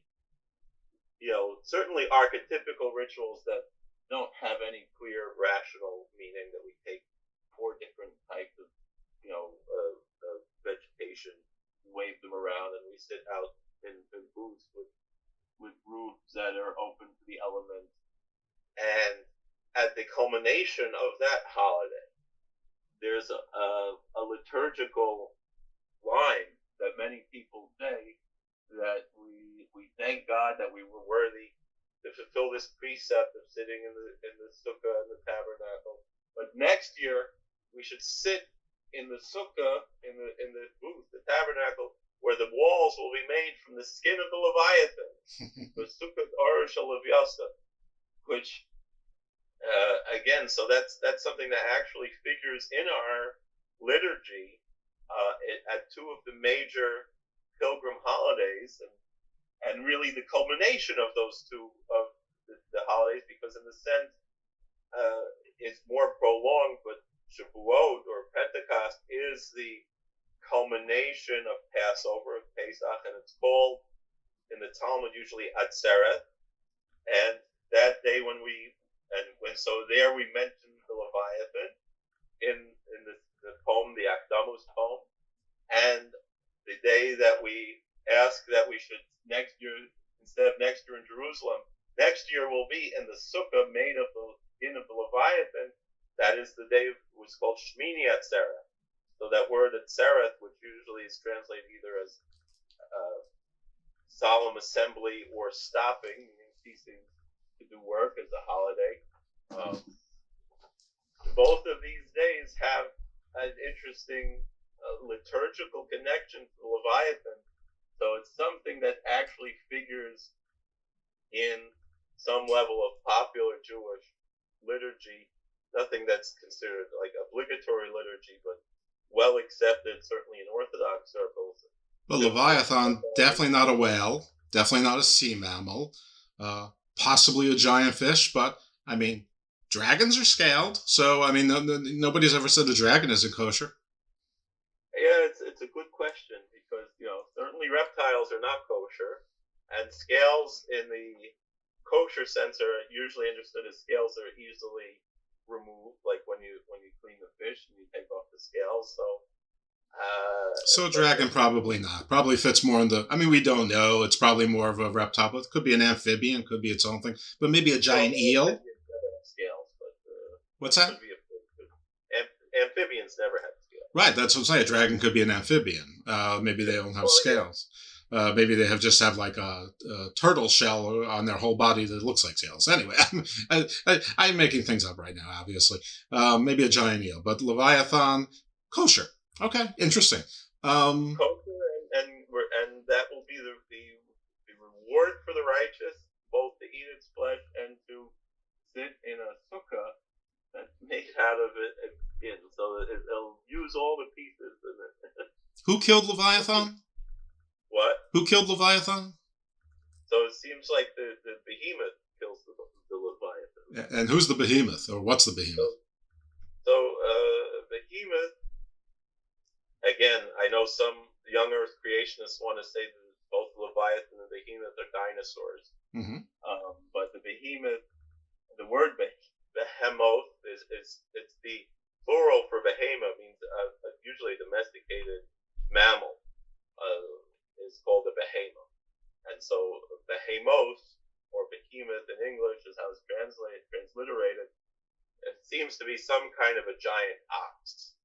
certainly archetypical rituals that don't have any clear rational meaning, that we take 4 different types of vegetation, wave them around, and we sit out in booths with roofs that are open to the elements. And at the culmination of that holiday, there's a liturgical line that many people say, that we thank God that we were worthy to fulfill this precept of sitting in the sukkah and the tabernacle. But next year we should sit in the sukkah, in the booth, the tabernacle, where the walls will be made from the skin of the Leviathan, the sukkah Arush Leviathan, which again, so that's something that actually figures in our liturgy at 2 of the major pilgrim holidays, and really the culmination of those 2 of the holidays, because in a sense it's more prolonged, but Shavuot or Pentecost is the culmination of Passover, of Pesach, and it's called in the Talmud usually Atzeret. And that day so there we mention the Leviathan in the poem, the Akdamus poem, and the day that we ask that we should next year, instead of next year in Jerusalem, next year will be in the sukkah made of the skin of the Leviathan. That is the day was called Shmini Atzeret. So that word Atzeret, which usually is translated either as solemn assembly or stopping, meaning ceasing to do work as a holiday. Both of these days have an interesting liturgical connection to the Leviathan. So it's something that actually figures in some level of popular Jewish liturgy. Nothing that's considered like obligatory liturgy, but well accepted, certainly in Orthodox circles. But Leviathan, definitely not a whale, definitely not a sea mammal, possibly a giant fish, but I mean, dragons are scaled, so I mean, nobody's ever said a dragon isn't kosher. Yeah, it's a good question, because certainly reptiles are not kosher, and scales in the kosher sense are usually understood as scales that are easily removed, like when you clean the fish and you take off the scales. So a dragon probably not. Probably fits more in the. I mean, we don't know. It's probably more of a reptile, but it could be an amphibian, could be its own thing. But maybe a giant eel. Scales, but what's that? Amphibians never have scales. Right, that's what I'm saying. A dragon could be an amphibian. Maybe they don't have scales. Maybe they just have like a turtle shell on their whole body that looks like scales. Anyway, I'm making things up right now, obviously. Maybe a giant eel, but Leviathan, kosher. Okay, interesting. Kosher, and that will be the reward for the righteous, both to eat its flesh and to sit in a sukkah that's made out of its skin. So it'll use all the pieces in it. Who killed Leviathan? What? Who killed Leviathan? So it seems like the Behemoth kills the Leviathan. And who's the Behemoth, or what's the Behemoth? So Behemoth, again, I know some young Earth creationists want to say that both Leviathan and Behemoth are dinosaurs. Mm-hmm. But the Behemoth, the word Behemoth is it's the plural for Behemoth, means usually a domesticated mammal. Is called a behemoth, and so Behemoth or Behemoth in English is how it's transliterated. It seems to be some kind of a giant ox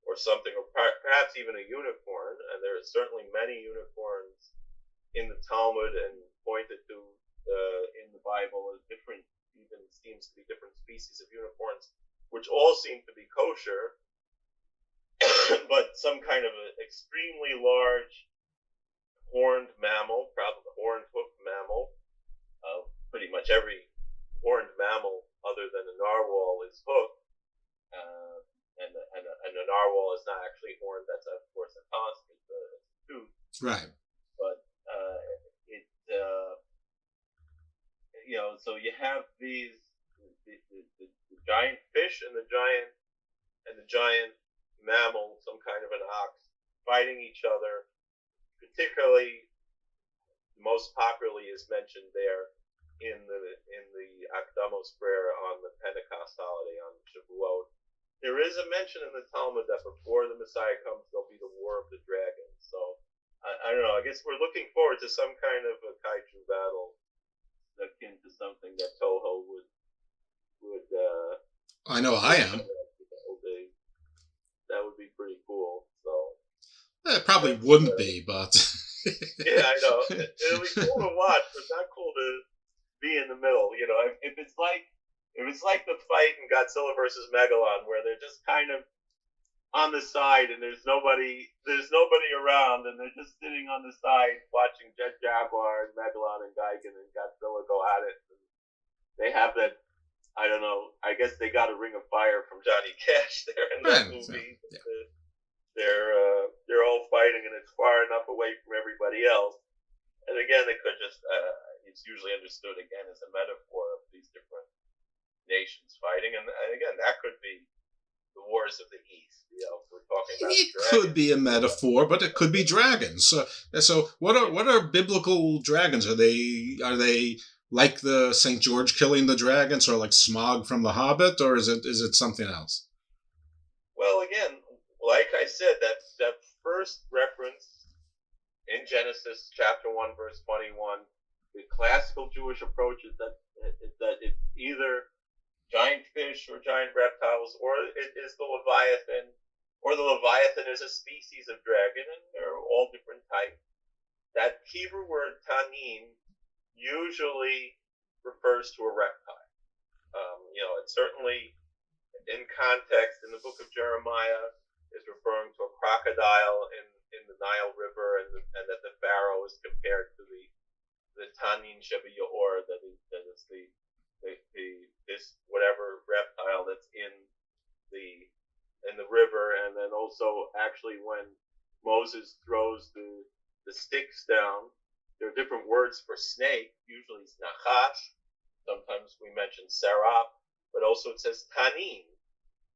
or something, or perhaps even a unicorn. And there are certainly many unicorns in the Talmud and pointed to in the Bible as different, even seems to be different species of unicorns, which all seem to be kosher, but some kind of an extremely large horned mammal, probably a horned hoofed mammal. Pretty much every horned mammal other than a narwhal is hooked, and a narwhal is not actually horned. That's of course a tusk. It's a tooth. Right. But so you have these the giant fish and the giant mammal, some kind of an ox, fighting each other. Particularly, most popularly is mentioned there in the Akdamos prayer on the Pentecost holiday on Shavuot. There is a mention in the Talmud that before the Messiah comes, there'll be the War of the Dragon. So I don't know. I guess we're looking forward to some kind of a kaiju battle akin to something that Toho would. I know I am. That would be pretty cool. So it probably wouldn't be, but yeah, I know. It'll be cool to watch, but not cool to be in the middle. You know, if it's like the fight in Godzilla versus Megalon, where they're just kind of on the side and there's nobody around, and they're just sitting on the side watching Jet Jaguar and Megalon and Gigan and Godzilla go at it. And they have that. I don't know. I guess they got a Ring of Fire from Johnny Cash there in that movie. Yeah. They're all fighting, and it's far enough away from everybody else. And again, they could just. It's usually understood again as a metaphor of these different nations fighting, and again, that could be the wars of the East. You know, we're talking about. It could be a metaphor, but it could be dragons. So what are biblical dragons? Are they like the St. George killing the dragons, or like Smaug from The Hobbit, or is it something else? Well, again, like I said, that first reference in Genesis chapter 1, verse 21, the classical Jewish approach is that it's either giant fish or giant reptiles, or it is the Leviathan, or the Leviathan is a species of dragon, and they're all different types. That Hebrew word tanin usually refers to a reptile. It certainly, in context, in the book of Jeremiah, is referring to a crocodile in the Nile River, and that the Pharaoh is compared to the tanin sheba yaor, that is this whatever reptile that's in the river. And then also, actually, when Moses throws the sticks down, there are different words for snake. Usually it's nachash. Sometimes we mention seraph, but also it says tanin.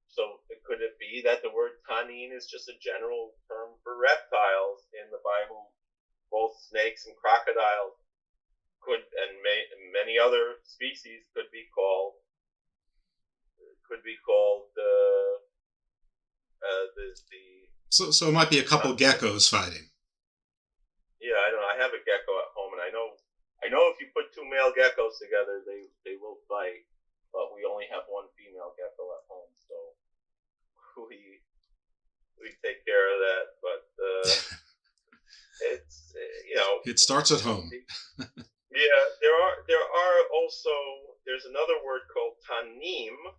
So could it be that the word tanin is just a general term for reptiles in the Bible? Both snakes and crocodiles and many other species could be called So it might be a couple geckos fighting. Yeah, I don't know. I have a gecko at home, and I know if you put two male geckos together, they will fight. But we only have one female gecko at home, so we take care of that. But it's it starts at home. Yeah, there's another word called tanim,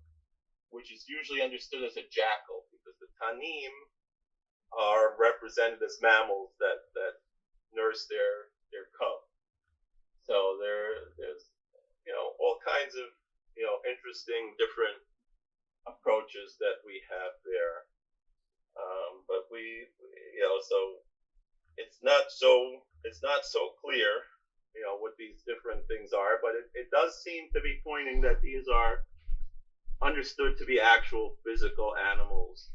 which is usually understood as a jackal, because the tanim are represented as mammals that nurse their cub. So there's all kinds of interesting different approaches that we have there. But so it's not so clear what these different things are, but it does seem to be pointing that these are understood to be actual physical animals,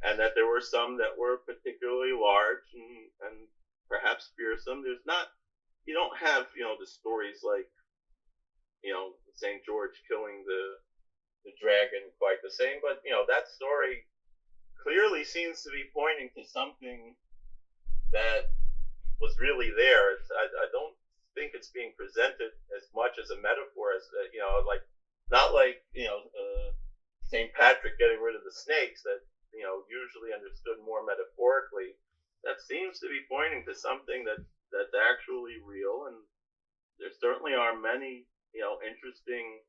and that there were some that were particularly large and perhaps fearsome. You don't have the stories like St. George killing the dragon quite the same, but that story clearly seems to be pointing to something that was really there. I don't think it's being presented as much as a metaphor as not like St. Patrick getting rid of the snakes that usually understood more metaphorically. That seems to be pointing to something that's actually real, and there certainly are many interesting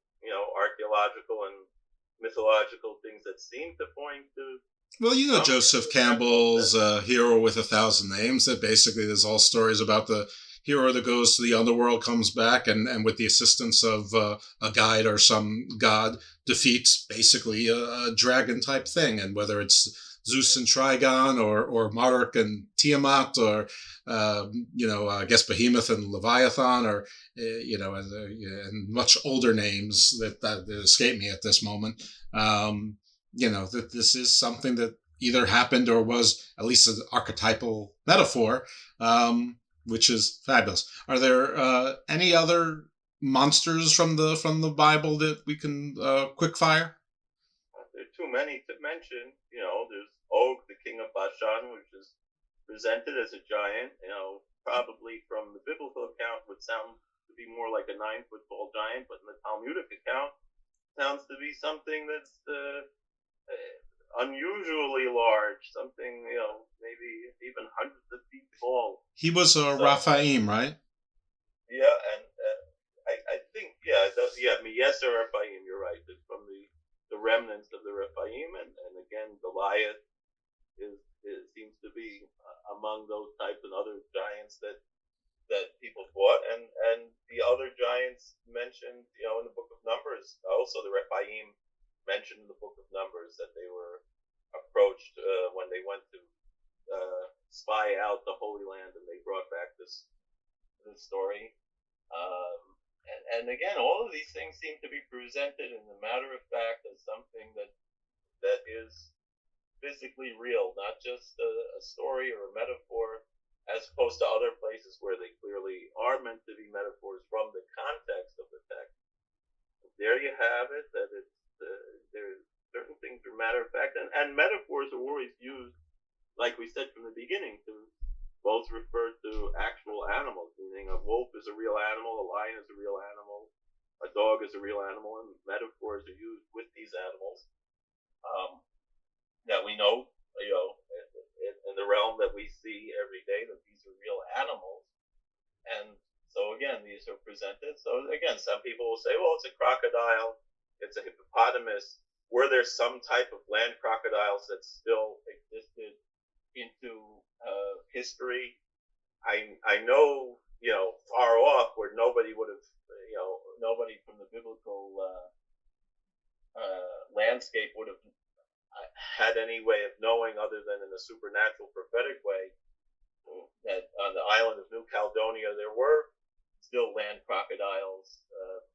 archaeological and mythological things that seem to point to. Well, Joseph Campbell's Hero with 1,000 Names, that basically there's all stories about the hero that goes to the underworld, comes back, and with the assistance of a guide or some god, defeats basically a dragon type thing. And whether it's Zeus and Trigon, or Marduk and Tiamat, or I guess Behemoth and Leviathan, or and much older names that escape me at this moment. That this is something that either happened or was at least an archetypal metaphor, which is fabulous. Are there any other monsters from the Bible that we can quick fire? There are too many to mention. There's Og, the king of Bashan, which is presented as a giant. Probably from the biblical account would sound to be more like a 9-foot tall giant, but in the Talmudic account, sounds to be something that's unusually large, something maybe even hundreds of feet tall. He was a Raphaim, right? Yeah, and I think Mieser Raphaim. You're right. It's from the remnants of the Raphaim, and again Goliath seems to be among those types and other giants that people fought, and the other giants mentioned in the Book of Numbers. Also, the Rephaim mentioned in the Book of Numbers that they were approached when they went to spy out the Holy Land, and they brought back this story. And again, all of these things seem to be presented in a matter of fact as something that is physically real, not just a story or a metaphor, as opposed to other places where they clearly are meant to be metaphors from the context of the text. There you have it, that it's there's certain things are matter of fact, and metaphors are always used, like we said from the beginning, to both refer to actual animals, meaning a wolf is a real animal, a lion is a real animal, a dog is a real animal, and metaphors are used with these animals. That we know, in the realm that we see every day, that these are real animals. And so again, these are presented. So again, some people will say, well, it's a crocodile, it's a hippopotamus. Were there some type of land crocodiles that still existed into history? I know, far off where nobody would have, nobody from the biblical landscape would have had any way of knowing other than in a supernatural prophetic way that on the island of New Caledonia there were still land crocodiles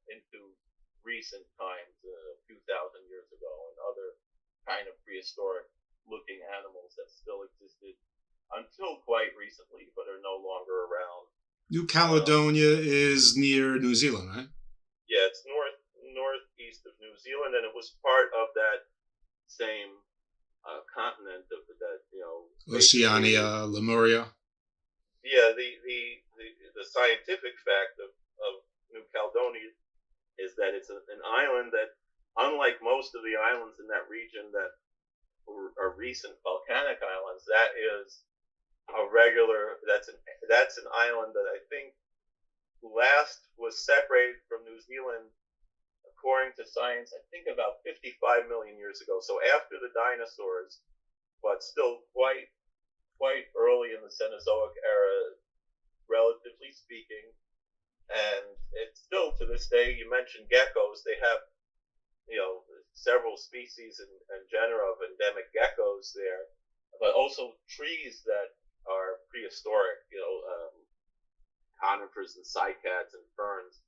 into recent times, a few thousand years ago, and other kind of prehistoric looking animals that still existed until quite recently but are no longer around. New Caledonia is near New Zealand, right? Yeah, it's northeast of New Zealand, and it was part of that same continent of that, Oceania, Lemuria. Yeah, the scientific fact of New Caledonia is that it's an island that, unlike most of the islands in that region that are recent volcanic islands, that is that's an island that I think last was separated from New Zealand, according to science, I think about 55 million years ago. So after the dinosaurs, but still quite early in the Cenozoic era, relatively speaking. And it's still to this day, you mentioned geckos, they have, several species and genera of endemic geckos there, but also trees that are prehistoric, conifers and cycads and ferns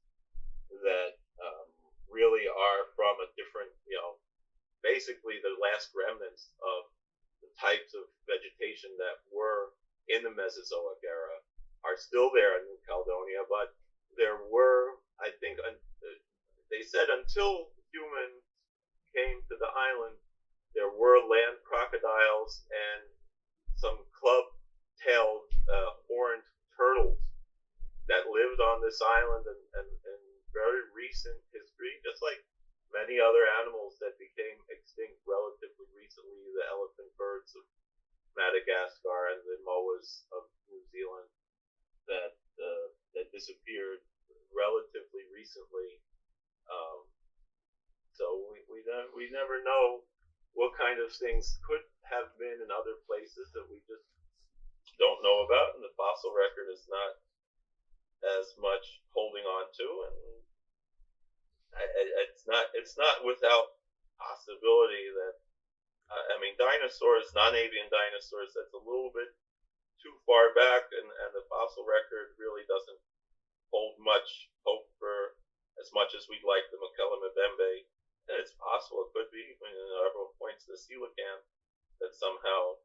that really are from a different, basically the last remnants of the types of vegetation that were in the Mesozoic era are still there in New Caledonia, but there were, I think, they said until humans came to the island, there were land crocodiles and some club-tailed horned turtles that lived on this island in very recent history, just like many other animals that became extinct relatively recently, the elephant birds of Madagascar and the moas of New Zealand that disappeared relatively recently. So we never know what kind of things could have been in other places that we just don't know about, and the fossil record is not as much holding on to, and it's not without possibility that I mean, dinosaurs, non-avian dinosaurs, that's a little bit too far back, and the fossil record really doesn't hold much hope for as much as we'd like the McKellen Mbembe. And it's possible it could be. I mean, everyone points to the coelacanth that somehow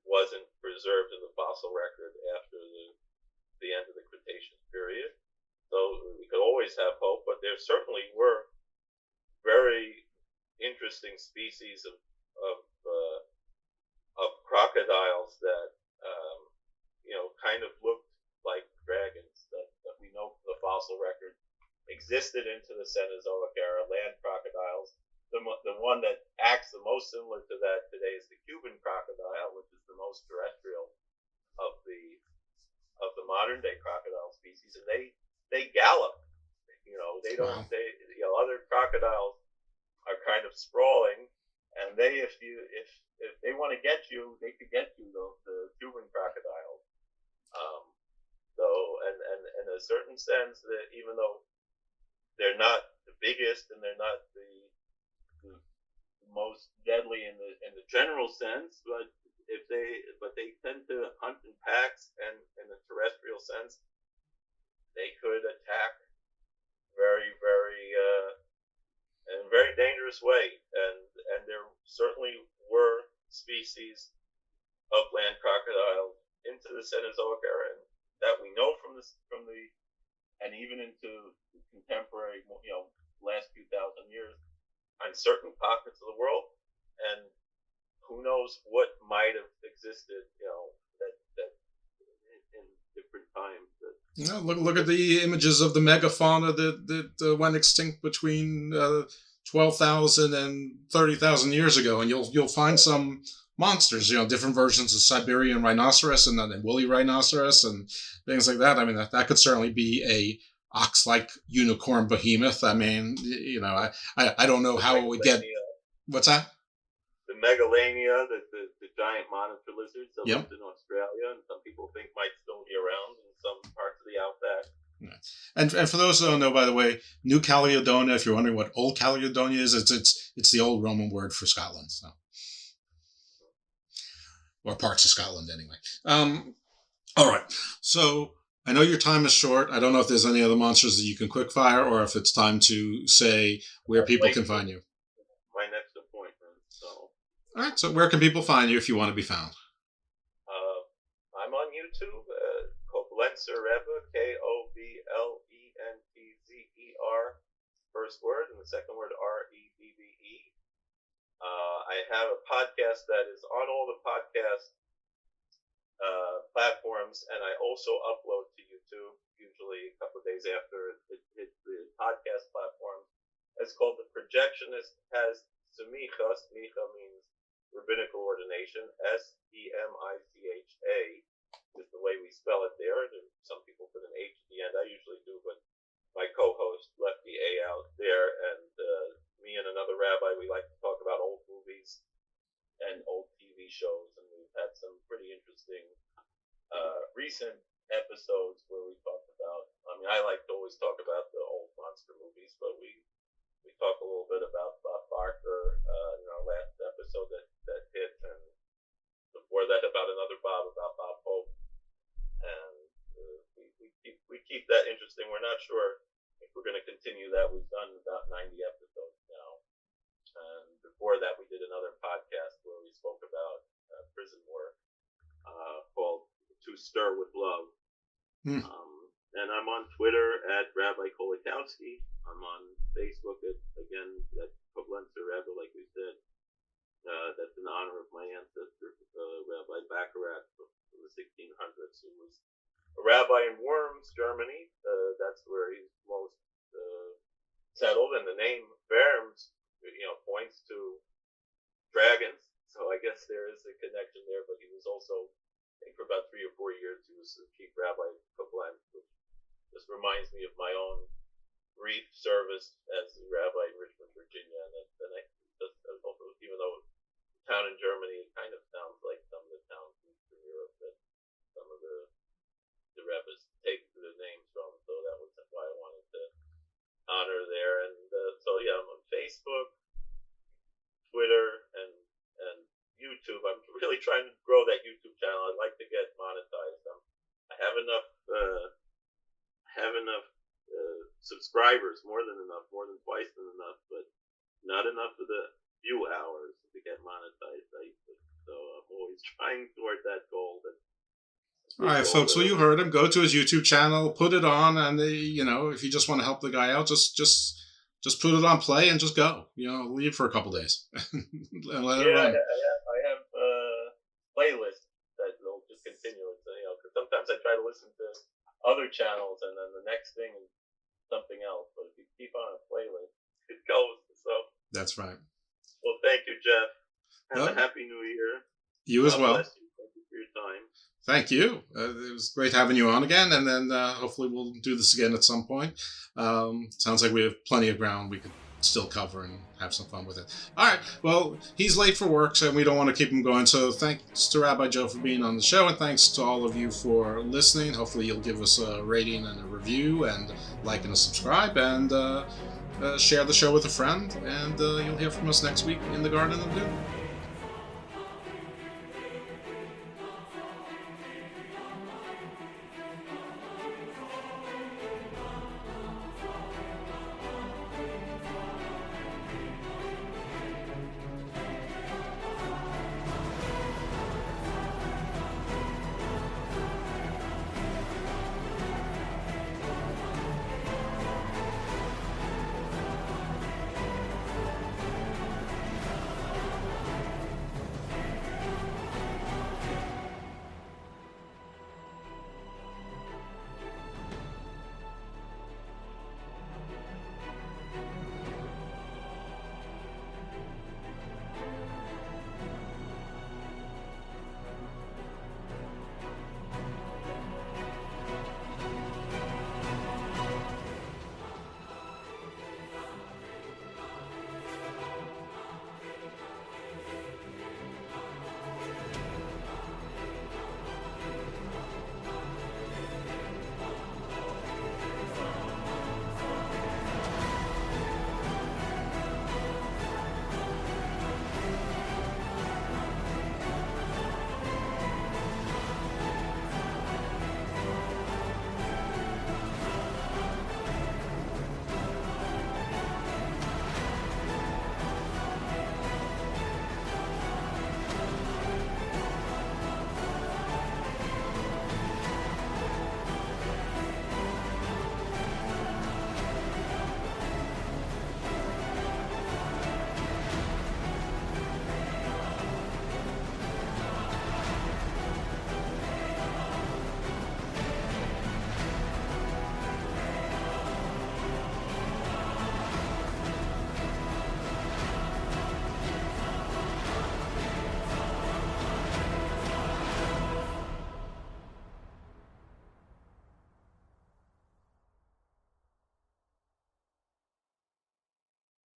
wasn't preserved in the fossil record after the end of the Cretaceous period. So we could always have hope, but there certainly were very interesting species of crocodiles that kind of looked like dragons that we know from the fossil record existed into the Cenozoic era. Land crocodiles. The one that acts the most similar to that today is the Cuban crocodile, which is the most terrestrial of the modern day crocodile species, and they gallop. They don't. Wow. Other crocodiles are kind of sprawling, and if they want to get you, they could get you. The Cuban crocodiles. In a certain sense, that even though they're not the biggest and they're not the most deadly in the general sense, but they tend to hunt in packs, and in the terrestrial sense, they could attack very, very in a very dangerous way, and there certainly were species of land crocodile into the Cenozoic era, and that we know from the and even into contemporary, last few thousand years, on certain pockets of the world, and who knows what might have existed, that in different times. Look at the images of the megafauna that went extinct between 12,000 and 30,000 years ago, and you'll find some monsters, different versions of Siberian rhinoceros and then woolly rhinoceros and things like that. I mean, that could certainly be a ox-like unicorn behemoth. I mean, I don't know how it would get. What's that? The megalania, the giant monitor lizards that Yep. lived in Australia, and some people think might still be around in some parts of the outback. Yeah. And for those who don't know, by the way, New Caledonia, if you're wondering what Old Caledonia is, it's the old Roman word for Scotland, so. Or parts of Scotland, anyway. All right. So I know your time is short. I don't know if there's any other monsters that you can quickfire, or if it's time to say where people can find you. My next appointment. So. All right. So where can people find you if you want to be found? I'm on YouTube. Koblenzer Rebbe, Koblentzer, first word, and the second word Rebbe. I have a podcast that is on all the podcast platforms, and I also upload to YouTube, usually a couple of days after it hits the podcast platform. It's called The Projectionist Has Semicha. Semicha means rabbinical ordination. Semicha is the way we spell it there. Some people put an H at the end. I usually do, but my co-host left the A out there, and me and another rabbi, we like to talk about old movies and old TV shows, and we've had some pretty interesting recent episodes where we talked about, I like to always talk about the old monster movies, but we talk a little bit about Bob Barker in our last episode that hit, and before that about another Bob, about Bob Hope, and we keep that interesting. We're not sure if we're going to continue that. We've done about 90 episodes now, and before that we did another podcast where we spoke about prison work called To Stir with Love. And I'm on Twitter at Rabbi Kolakowski. I'm on Facebook at Koblenzer Rebbe, like we said. That's in honor of my ancestor, Rabbi Baccarat from the 1600s, who was a rabbi in Worms, Germany. That's where he's most settled, and the name Worms, points to dragons. So I guess there is a connection there. But he was also, I think, for about 3 or 4 years, he was the chief rabbi of Koblenz, which just reminds me of my own brief service as a rabbi in Richmond, Virginia, and I just also, even though the town in Germany kind of sounds like some of the towns in Eastern Europe that some of the rebbes take the names from, so that was why I wanted to honor there. And so yeah, I'm on Facebook, Twitter, and really trying to grow that YouTube channel. I'd like to get monetized. I have enough subscribers, more than twice than enough, but not enough for the view hours to get monetized. So I'm always trying toward that goal. All right, folks. Well, you heard him. Go to his YouTube channel, put it on, and if you just want to help the guy out, just put it on play and just go. Leave for a couple days and let it run. I have playlists that will just continue. Because sometimes I try to listen to other channels, and then the next thing is something else. But if you keep on a playlist, it goes. So that's right. Well, thank you, Jeff. Have a happy New Year. You as well. Bless you. Thank you for your time. Thank you. It was great having you on again, and then hopefully we'll do this again at some point. Sounds like we have plenty of ground we could still cover and have some fun with it. All right. Well, he's late for work, so we don't want to keep him going. So thanks to Rabbi Joe for being on the show, and thanks to all of you for listening. Hopefully you'll give us a rating and a review, and like and a subscribe, and share the show with a friend. And you'll hear from us next week in the Garden of Doom.